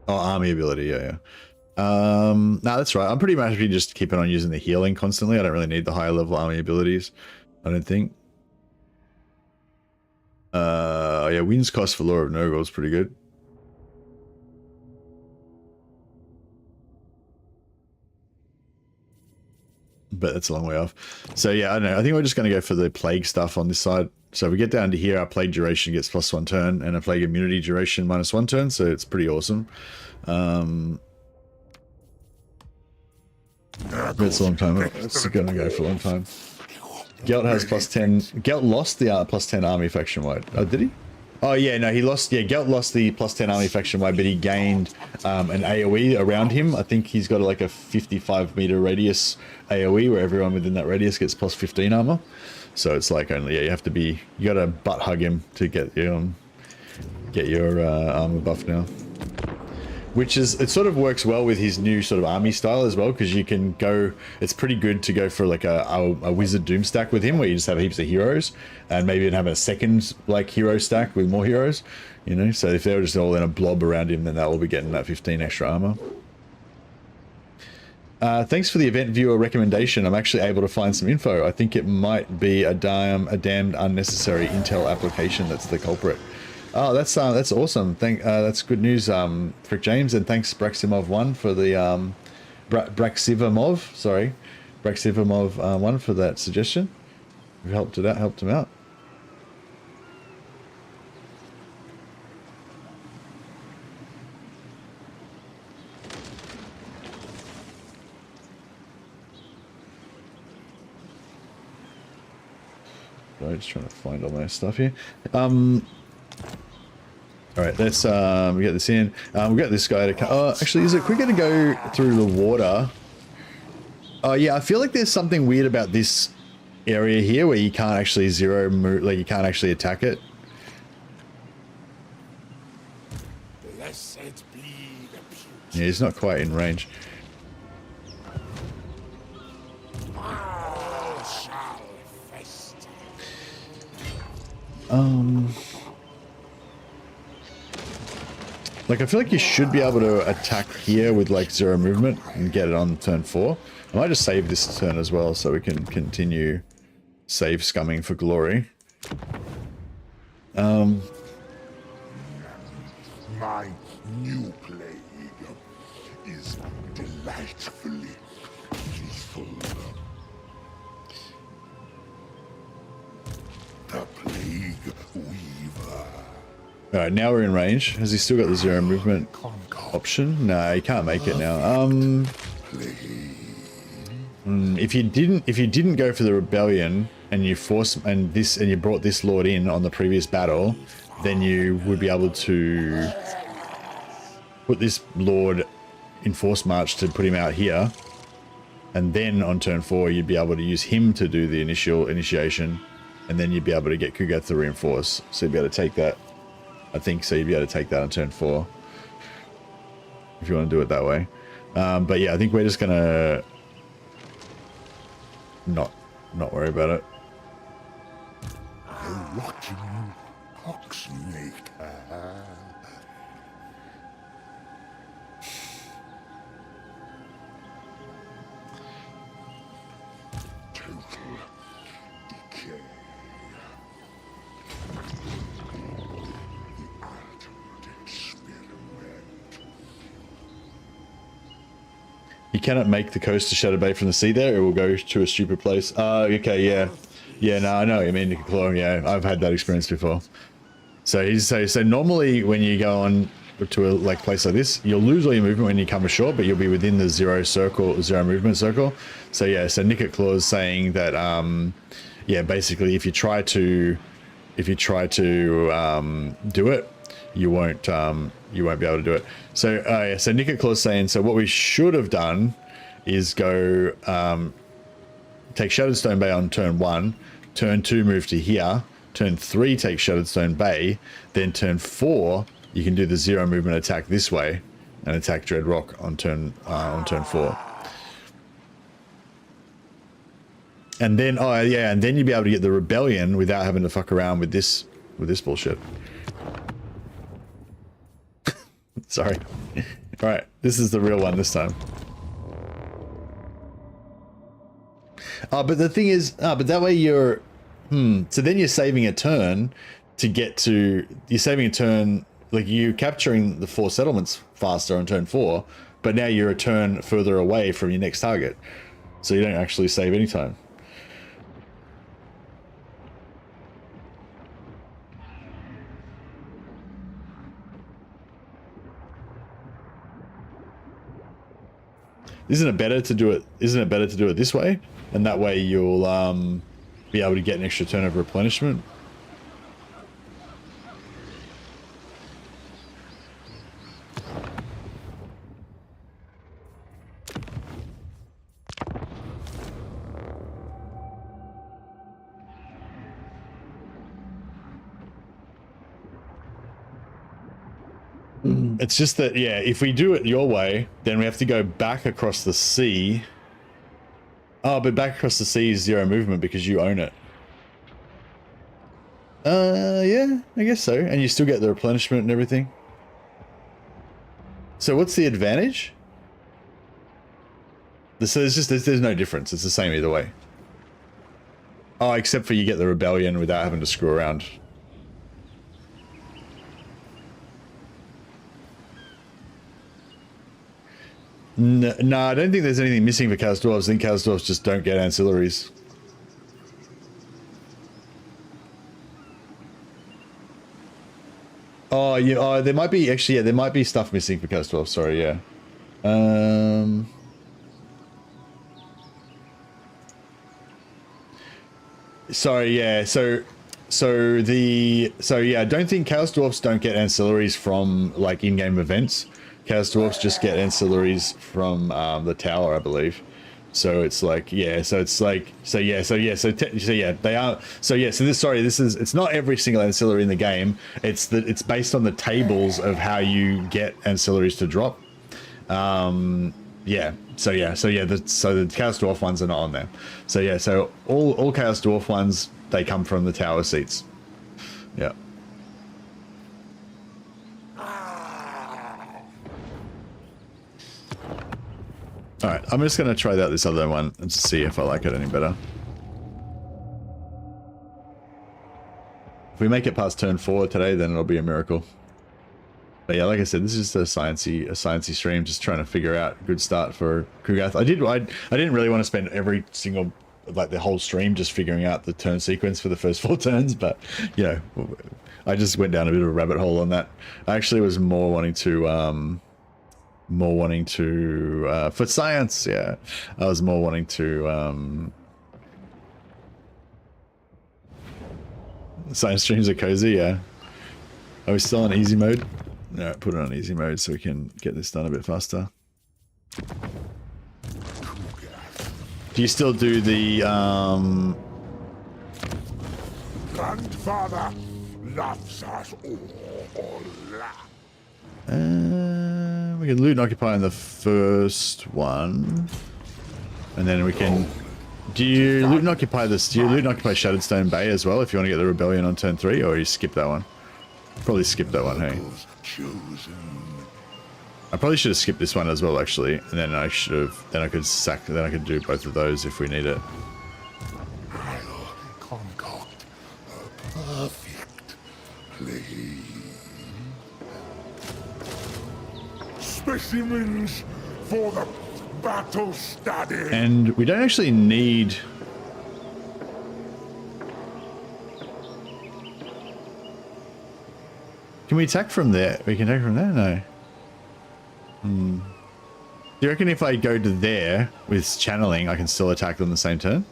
Oh, army ability, yeah. No, that's right. I'm pretty much just keeping on using the healing constantly. I don't really need the higher level army abilities, I don't think. Yeah, wins cost for Lore of Nurgle is pretty good. But that's a long way off. So yeah, I don't know. I think we're just going to go for the plague stuff on this side. So if we get down to here, our plague duration gets +1 turn, and a plague immunity duration -1 turn. So it's pretty awesome. It's a long time. It's going to go for a long time. Gelt has +10. Gelt lost the +10 army faction wide. Oh, did he? Oh yeah, no, he lost. Yeah, Gelt lost the +10 army faction wide, but he gained an AOE around him. I think he's got like a 55-meter radius AOE where everyone within that radius gets +15 armor. So it's like only, yeah, you gotta butt hug him to get your armor buff now. Which is, it sort of works well with his new sort of army style as well, because you can go, it's pretty good to go for like a wizard doom stack with him, where you just have heaps of heroes, and maybe even have a second like hero stack with more heroes, you know. So if they're just all in a blob around him, then they'll all be getting that 15 extra armor. Thanks for the event viewer recommendation. I'm actually able to find some info. I think it might be a damned unnecessary Intel application that's the culprit. Oh, that's awesome. That's good news, Frick James, and thanks Braximov1 for the Braxivimov1 for that suggestion. We've helped him out. Right, just trying to find all my stuff here. All right, let's we get this in. We got this guy to come. Oh, actually, is it quicker to go through the water? Oh yeah, I feel like there's something weird about this area here where you can't actually zero move, like you can't actually attack it. Blessed be the beauty. Yeah, he's not quite in range. All shall fester. Like, I feel like you should be able to attack here with, like, 0 movement and get it on turn 4. I might just save this turn as well so we can continue save scumming for glory. My new plague is delightfully peaceful. The Plague Weaver. Alright, now we're in range. Has he still got the 0 movement option? No, he can't make it now. If you didn't go for the rebellion and you brought this lord in on the previous battle, then you would be able to put this lord in force march to put him out here, and then on turn 4 you'd be able to use him to do the initiation, and then you'd be able to get Kugath to reinforce. So you'd be able to take that. I think so. You'd be able to take that on turn 4 if you want to do it that way. But yeah, I think we're just gonna not worry about it. The rotten poxmaker. Total decay. The ultimate experiment. You cannot make the coast to Shadow Bay from the sea there. It will go to a stupid place. Okay, yeah. Yeah, no, I know what you mean, Nickel. Yeah, I've had that experience before. So normally when you go on to a place like this, you'll lose all your movement when you come ashore, but you'll be within the 0 movement circle. So yeah, so Nicket Claw's saying that yeah, basically if you try to do it, you won't be able to do it. So yeah, so Nicket Claw's saying, so what we should have done is go take Shattered Stone Bay on turn 1, turn 2 move to here, turn 3 take Shattered Stone Bay, then turn 4 you can do the 0 movement attack this way and attack Dread Rock on turn 4. And then and then you'd be able to get the rebellion without having to fuck around with this bullshit. Sorry. Alright, this is the real one this time. Oh, but the thing is, but that way you're, so then you're saving a turn to get to, you're saving a turn, like you're capturing the 4 settlements faster on turn 4, but now you're a turn further away from your next target. So you don't actually save any time. Isn't it better to do it? Isn't it better to do it this way? And that way you'll be able to get an extra turn of replenishment. It's just that, yeah, if we do it your way, then we have to go back across the sea. Oh, but back across the sea is 0 movement because you own it. Yeah, I guess so. And you still get the replenishment and everything. So what's the advantage? So there's no difference. It's the same either way. Oh, except for you get the rebellion without having to screw around. No, I don't think there's anything missing for Chaos Dwarves. I think Chaos Dwarves just don't get ancillaries. Oh, yeah. Oh, there might be actually. Yeah, there might be stuff missing for Chaos Dwarves. Sorry, yeah. Sorry, yeah. So yeah. I don't think Chaos Dwarves don't get ancillaries from like in-game events. Chaos Dwarfs just get ancillaries from the tower, I believe. So it's like, yeah, so it's like, so yeah, they are, so yeah, so this, sorry, this is, it's not every single ancillary in the game. It's based on the tables of how you get ancillaries to drop. Yeah, so the Chaos Dwarf ones are not on there. So yeah, so all Chaos Dwarf ones, they come from the tower seats. Yeah. Alright, I'm just going to try out this other one and see if I like it any better. If we make it past turn 4 today, then it'll be a miracle. But yeah, like I said, this is just a sciencey stream, just trying to figure out a good start for Kugath. I didn't really want to spend every single, like the whole stream just figuring out the turn sequence for the first 4 turns, but, you know, I just went down a bit of a rabbit hole on that. I actually was more wanting to for science, yeah, I was more wanting to science streams are cozy, yeah. Are we still on easy mode? No, put it on easy mode so we can get this done a bit faster. Do you still do the Grandfather loves us all. We can loot and occupy in the first one, and then we can. Do you loot and occupy this? Do you loot and occupy Shattered Stone Bay as well if you want to get the rebellion on turn 3, or you skip that one? Probably skip that one. Hey, I probably should have skipped this one as well, actually, and then I should have. Then I could do both of those if we need it. I'll concoct a perfect play. Specimens for the battle study. And we don't actually need. Can we attack from there? We can attack from there? No. Do you reckon if I go to there with channeling, I can still attack them the same turn?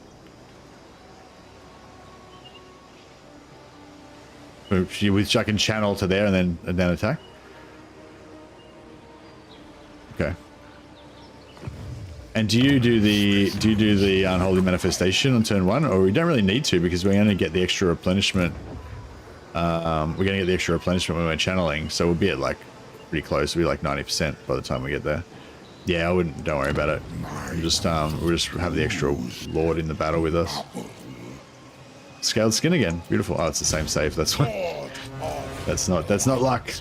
Which I can channel to there and then attack? Okay. And do you do the unholy manifestation on turn 1, or we don't really need to because we're going to get the extra replenishment. We're going to get the extra replenishment when we're channeling, so we'll be at like pretty close. We'll be like 90% by the time we get there. Yeah, I wouldn't. Don't worry about it. We'll just have the extra lord in the battle with us. Scaled skin again. Beautiful. Oh, it's the same save. That's why. That's not luck.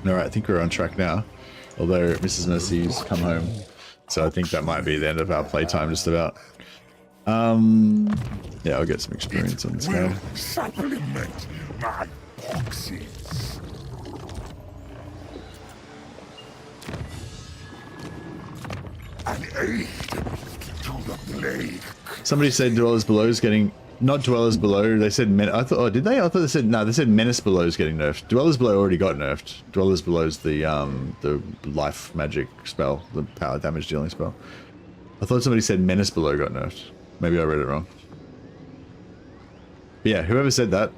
Alright, I think we're on track now. Although Mrs. Mercy's come home. So I think that might be the end of our playtime just about. Yeah, I'll get some experience on this Will guy. supplement my boxes. An aid to the plague. Somebody said Dwellers Below is getting... Not Dwellers Below, they said... I thought... Oh, did they? I thought they said... No, they said Menace Below is getting nerfed. Dwellers Below already got nerfed. Dwellers Below is the life magic spell. The power damage dealing spell. I thought somebody said Menace Below got nerfed. Maybe I read it wrong. But yeah, whoever said that,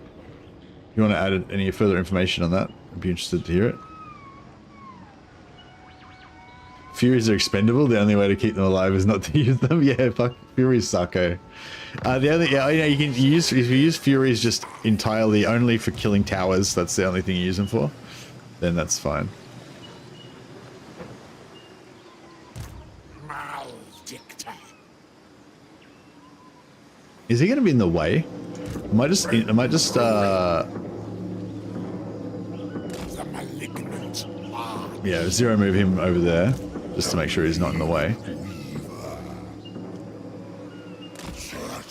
you want to add any further information on that? I'd be interested to hear it. Furies are expendable. The only way to keep them alive is not to use them. Yeah, fuck. Furies suck, eh? The only, yeah, you can use, if you use Furies just entirely only for killing towers, that's the only thing you use them for, then that's fine. Maledicta. Is he going to be in the way? I might just, The malignant are yeah, zero move him over there, just to make sure he's not in the way.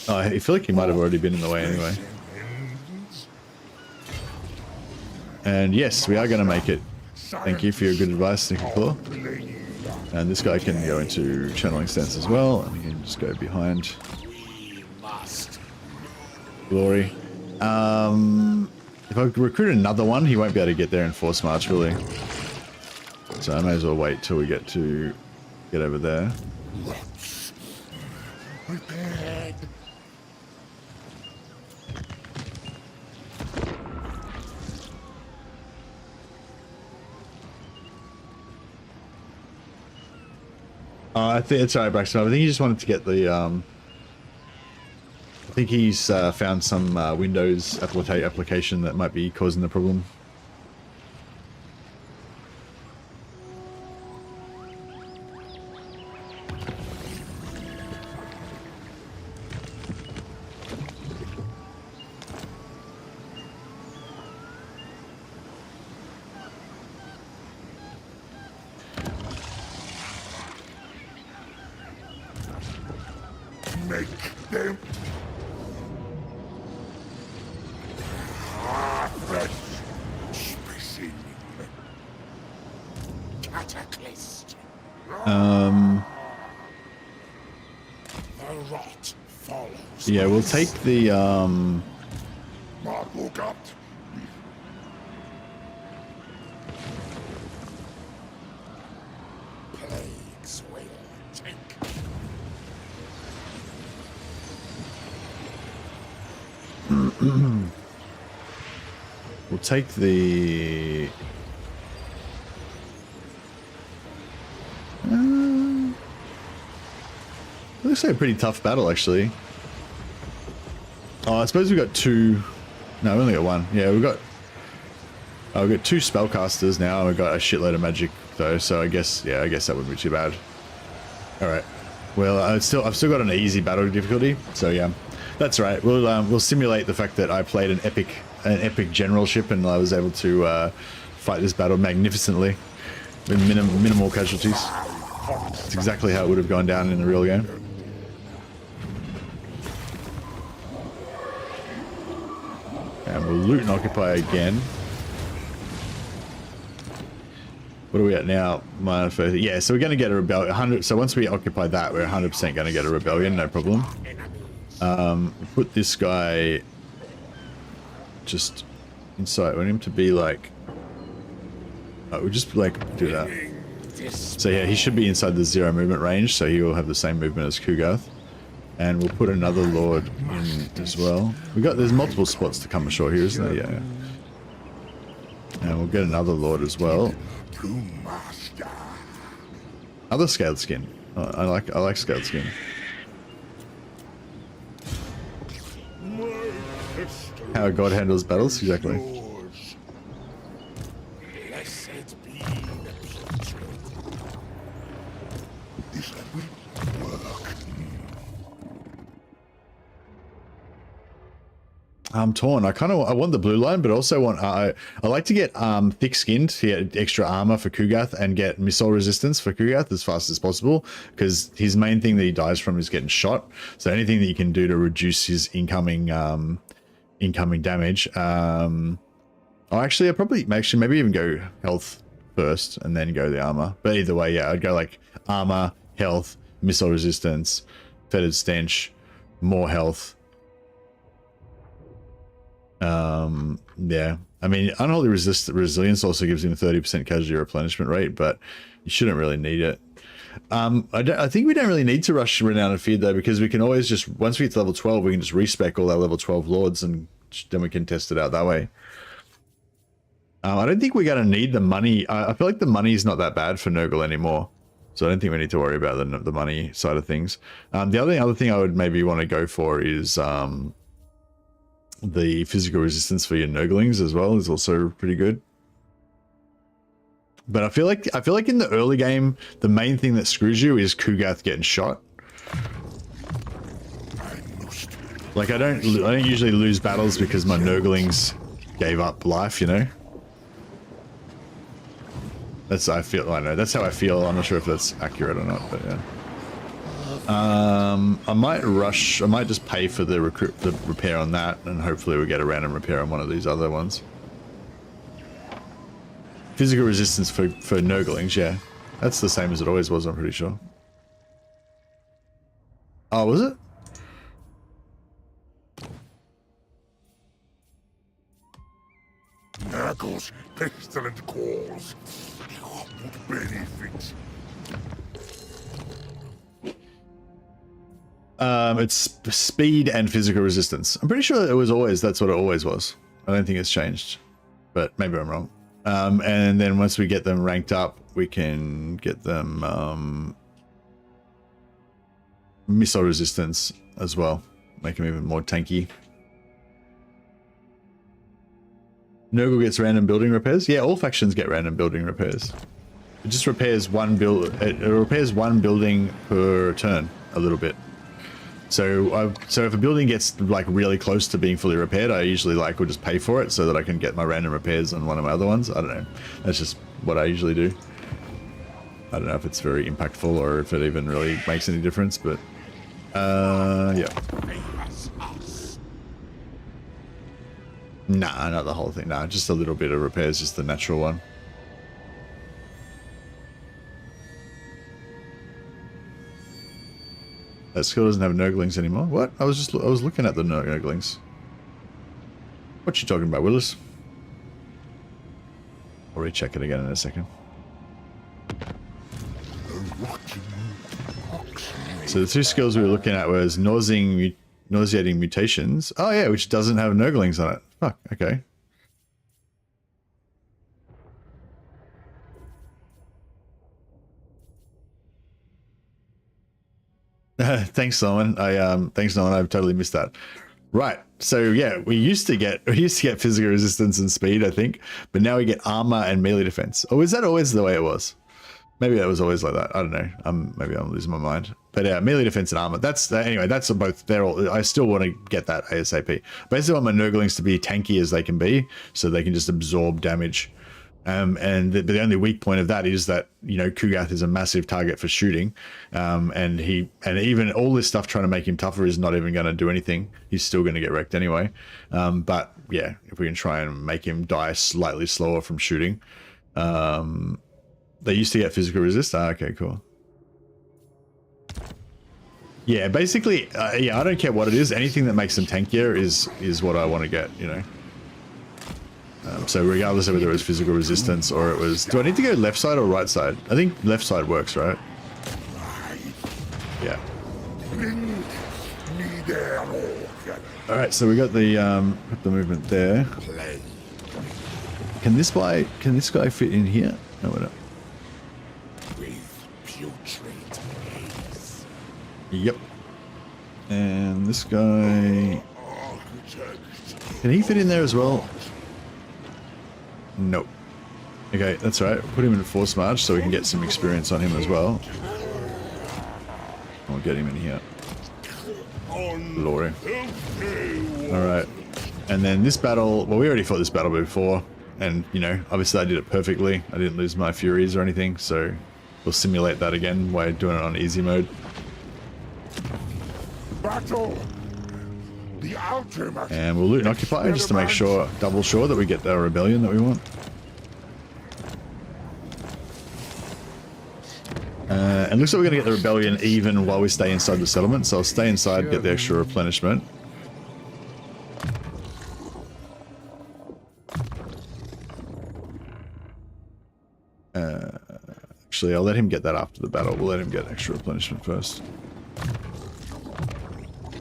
Oh, I feel like he might have already been in the way anyway. And yes, we are going to make it. Thank you for your good advice, Nicky Claw. And this guy can go into channeling stance as well, and he can just go behind. Glory. If I recruit another one, he won't be able to get there in force march, will he? So I may as well wait till we get over there. prepared. I think it's alright, Braxton. I think he just wanted to get the. I think he's found some Windows application that might be causing the problem. Make them harvest. Spacing. Cataclysm. The rot follows. Yeah, we'll take the Kugath. Plagues will take. we'll take the. It looks like a pretty tough battle, actually. Oh, I suppose we got two. No, we only got one. Yeah, we've got two spellcasters now, and we've got a shitload of magic though. So I guess that wouldn't be too bad. All right. Well, I've still got an easy battle difficulty, so yeah, that's right. We'll simulate the fact that I played an epic generalship, and I was able to fight this battle magnificently with minimal casualties. It's exactly how it would have gone down in a real game. And we'll loot and occupy again. What are we at now? Yeah, so we're going to get a rebellion. 100. So once we occupy that, we're 100% going to get a rebellion, no problem. Put this guy just inside. I want him to be like. We'll just like do that. So yeah, he should be inside the 0 movement range, so he will have the same movement as Kugath. And we'll put another lord in as well. There's multiple spots to come ashore here, isn't there? Yeah. And we'll get another lord as well. Other scaled skin. Oh, I like scaled skin. How a god handles battles, exactly. I'm torn. I want the blue line, but also want I like to get thick skinned to get extra armor for Kugath and get missile resistance for Kugath as fast as possible, because his main thing that he dies from is getting shot. So anything that you can do to reduce his incoming damage. Actually, maybe even go health first and then go the armor. But either way, yeah, I'd go like armor, health, missile resistance, fetid stench, more health. Yeah, I mean, unholy resilience also gives him a 30% casualty replenishment rate, but you shouldn't really need it. I think we don't really need to rush Renown and Feared though, because we can always just, once we get to level 12, we can just respec all our level 12 lords and then we can test it out that way. I don't think we're going to need the money. I feel like the money is not that bad for Nurgle anymore, so I don't think we need to worry about the money side of things. The other thing I would maybe want to go for is the physical resistance for your Nurglings as well is also pretty good. But I feel like in the early game, the main thing that screws you is Kugath getting shot. Like I don't usually lose battles because my Nurglings gave up life, you know. That's I don't know. That's how I feel. I'm not sure if that's accurate or not, but yeah. I might just pay for the repair on that, and hopefully we get a random repair on one of these other ones. Physical resistance for Nurglings, yeah. That's the same as it always was, I'm pretty sure. Oh, was it? Nurgle's pestilent cause would benefit. It's speed and physical resistance. I'm pretty sure that's what it always was. I don't think it's changed, but maybe I'm wrong. And then once we get them ranked up, we can get them missile resistance as well, make them even more tanky. Nurgle gets random building repairs. Yeah, all factions get random building repairs. It just repairs one building per turn a little bit. So if a building gets like really close to being fully repaired, I usually will just pay for it so that I can get my random repairs on one of my other ones. I don't know. That's just what I usually do. I don't know if it's very impactful or if it even really makes any difference, but yeah. Nah, not the whole thing. Nah, just a little bit of repairs, just the natural one. That skill doesn't have Nurglings anymore. What? I was looking at the Nurglings. What you talking about, Willis? I'll recheck it again in a second. So the two skills we were looking at was nauseating mutations. Oh yeah, which doesn't have Nurglings on it. Fuck, okay. Thanks, Norman. Thanks, Norman. I've totally missed that. Right. So yeah, we used to get physical resistance and speed, I think, but now we get armor and melee defense. Oh, is that always the way it was? Maybe that was always like that. I don't know. Maybe I'm losing my mind. But yeah, melee defense and armor. That's anyway. That's both. They're all. I still want to get that ASAP. Basically, I want my Nurglings to be tanky as they can be, so they can just absorb damage. And the only weak point of that is that, you know, Kugath is a massive target for shooting, and even all this stuff trying to make him tougher is not even going to do anything. He's still going to get wrecked anyway. But yeah, if we can try and make him die slightly slower from shooting. They used to get physical resist. Okay, cool. Yeah, basically, yeah, I don't care what it is. Anything that makes them tankier is what I want to get, you know. So regardless of whether it was physical resistance or it was... Do I need to go left side or right side? I think left side works, right? Yeah. Alright, so we got the movement there. Can this guy fit in here? No, we're not. Yep. And this guy... Can he fit in there as well? Nope. Okay, that's right. Put him in force march so we can get some experience on him as well. I'll get him in here. Glory. Alright. And then this battle, well, we already fought this battle before, and, you know, obviously I did it perfectly. I didn't lose my Furies or anything, so we'll simulate that again by doing it on easy mode. Battle. The ultimate. And we'll loot and occupy just to make sure, double sure that we get the rebellion that we want. And looks like we're going to get the rebellion even while we stay inside the settlement, so I'll stay inside, get the extra replenishment. Actually, I'll let him get that after the battle. We'll let him get extra replenishment first.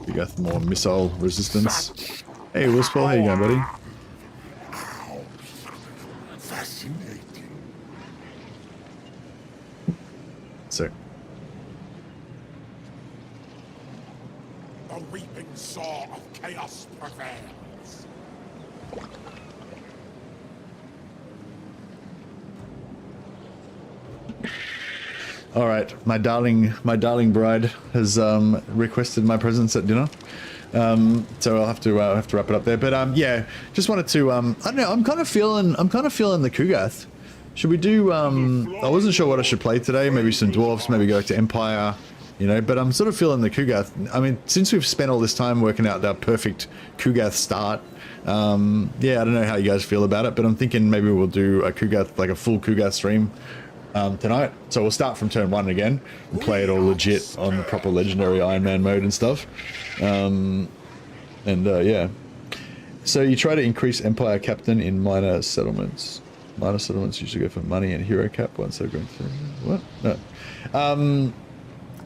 You got more missile resistance. Hey, Wilspel, how you going, buddy? Fascinating. So, The weeping saw of chaos prevails. all right, my darling bride has requested my presence at dinner. So I'll have to wrap it up there. But yeah, just wanted to I don't know. I'm kind of feeling the Kugath. Should we do? I wasn't sure what I should play today. Maybe some dwarfs. Maybe go to Empire. You know. But I'm sort of feeling the Kugath. I mean, since we've spent all this time working out that perfect Kugath start. Yeah, I don't know how you guys feel about it, but I'm thinking maybe we'll do a Kugath, like a full Kugath stream. Tonight, so we'll start from turn 1 again and play it all legit on the proper legendary Iron Man mode and stuff. Yeah. So you try to increase Empire Captain in minor settlements. Minor settlements usually go for money and hero cap once they're going through. What? No.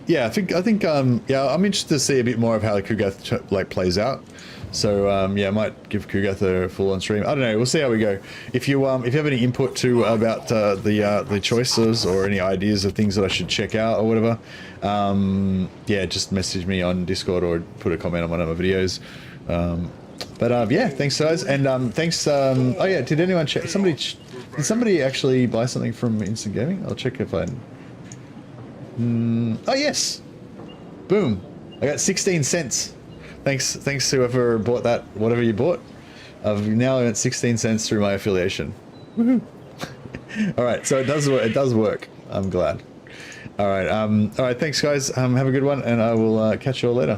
Yeah, I think yeah, I'm interested to see a bit more of how the Kugath like plays out. So yeah, I might give Kugath a full-on stream. I don't know. We'll see how we go. If you have any input to about the choices or any ideas of things that I should check out or whatever, yeah, just message me on Discord or put a comment on one of my videos. But yeah, thanks guys, and thanks. Oh yeah, did anyone check? Did somebody actually buy something from Instant Gaming? I'll check if I. Oh yes, boom! I got 16 cents. Thanks whoever bought that, whatever you bought. I've now earned 16 cents through my affiliation. Woohoo! All right, so it does work. I'm glad. All right, thanks guys. Have a good one, and I will catch you all later.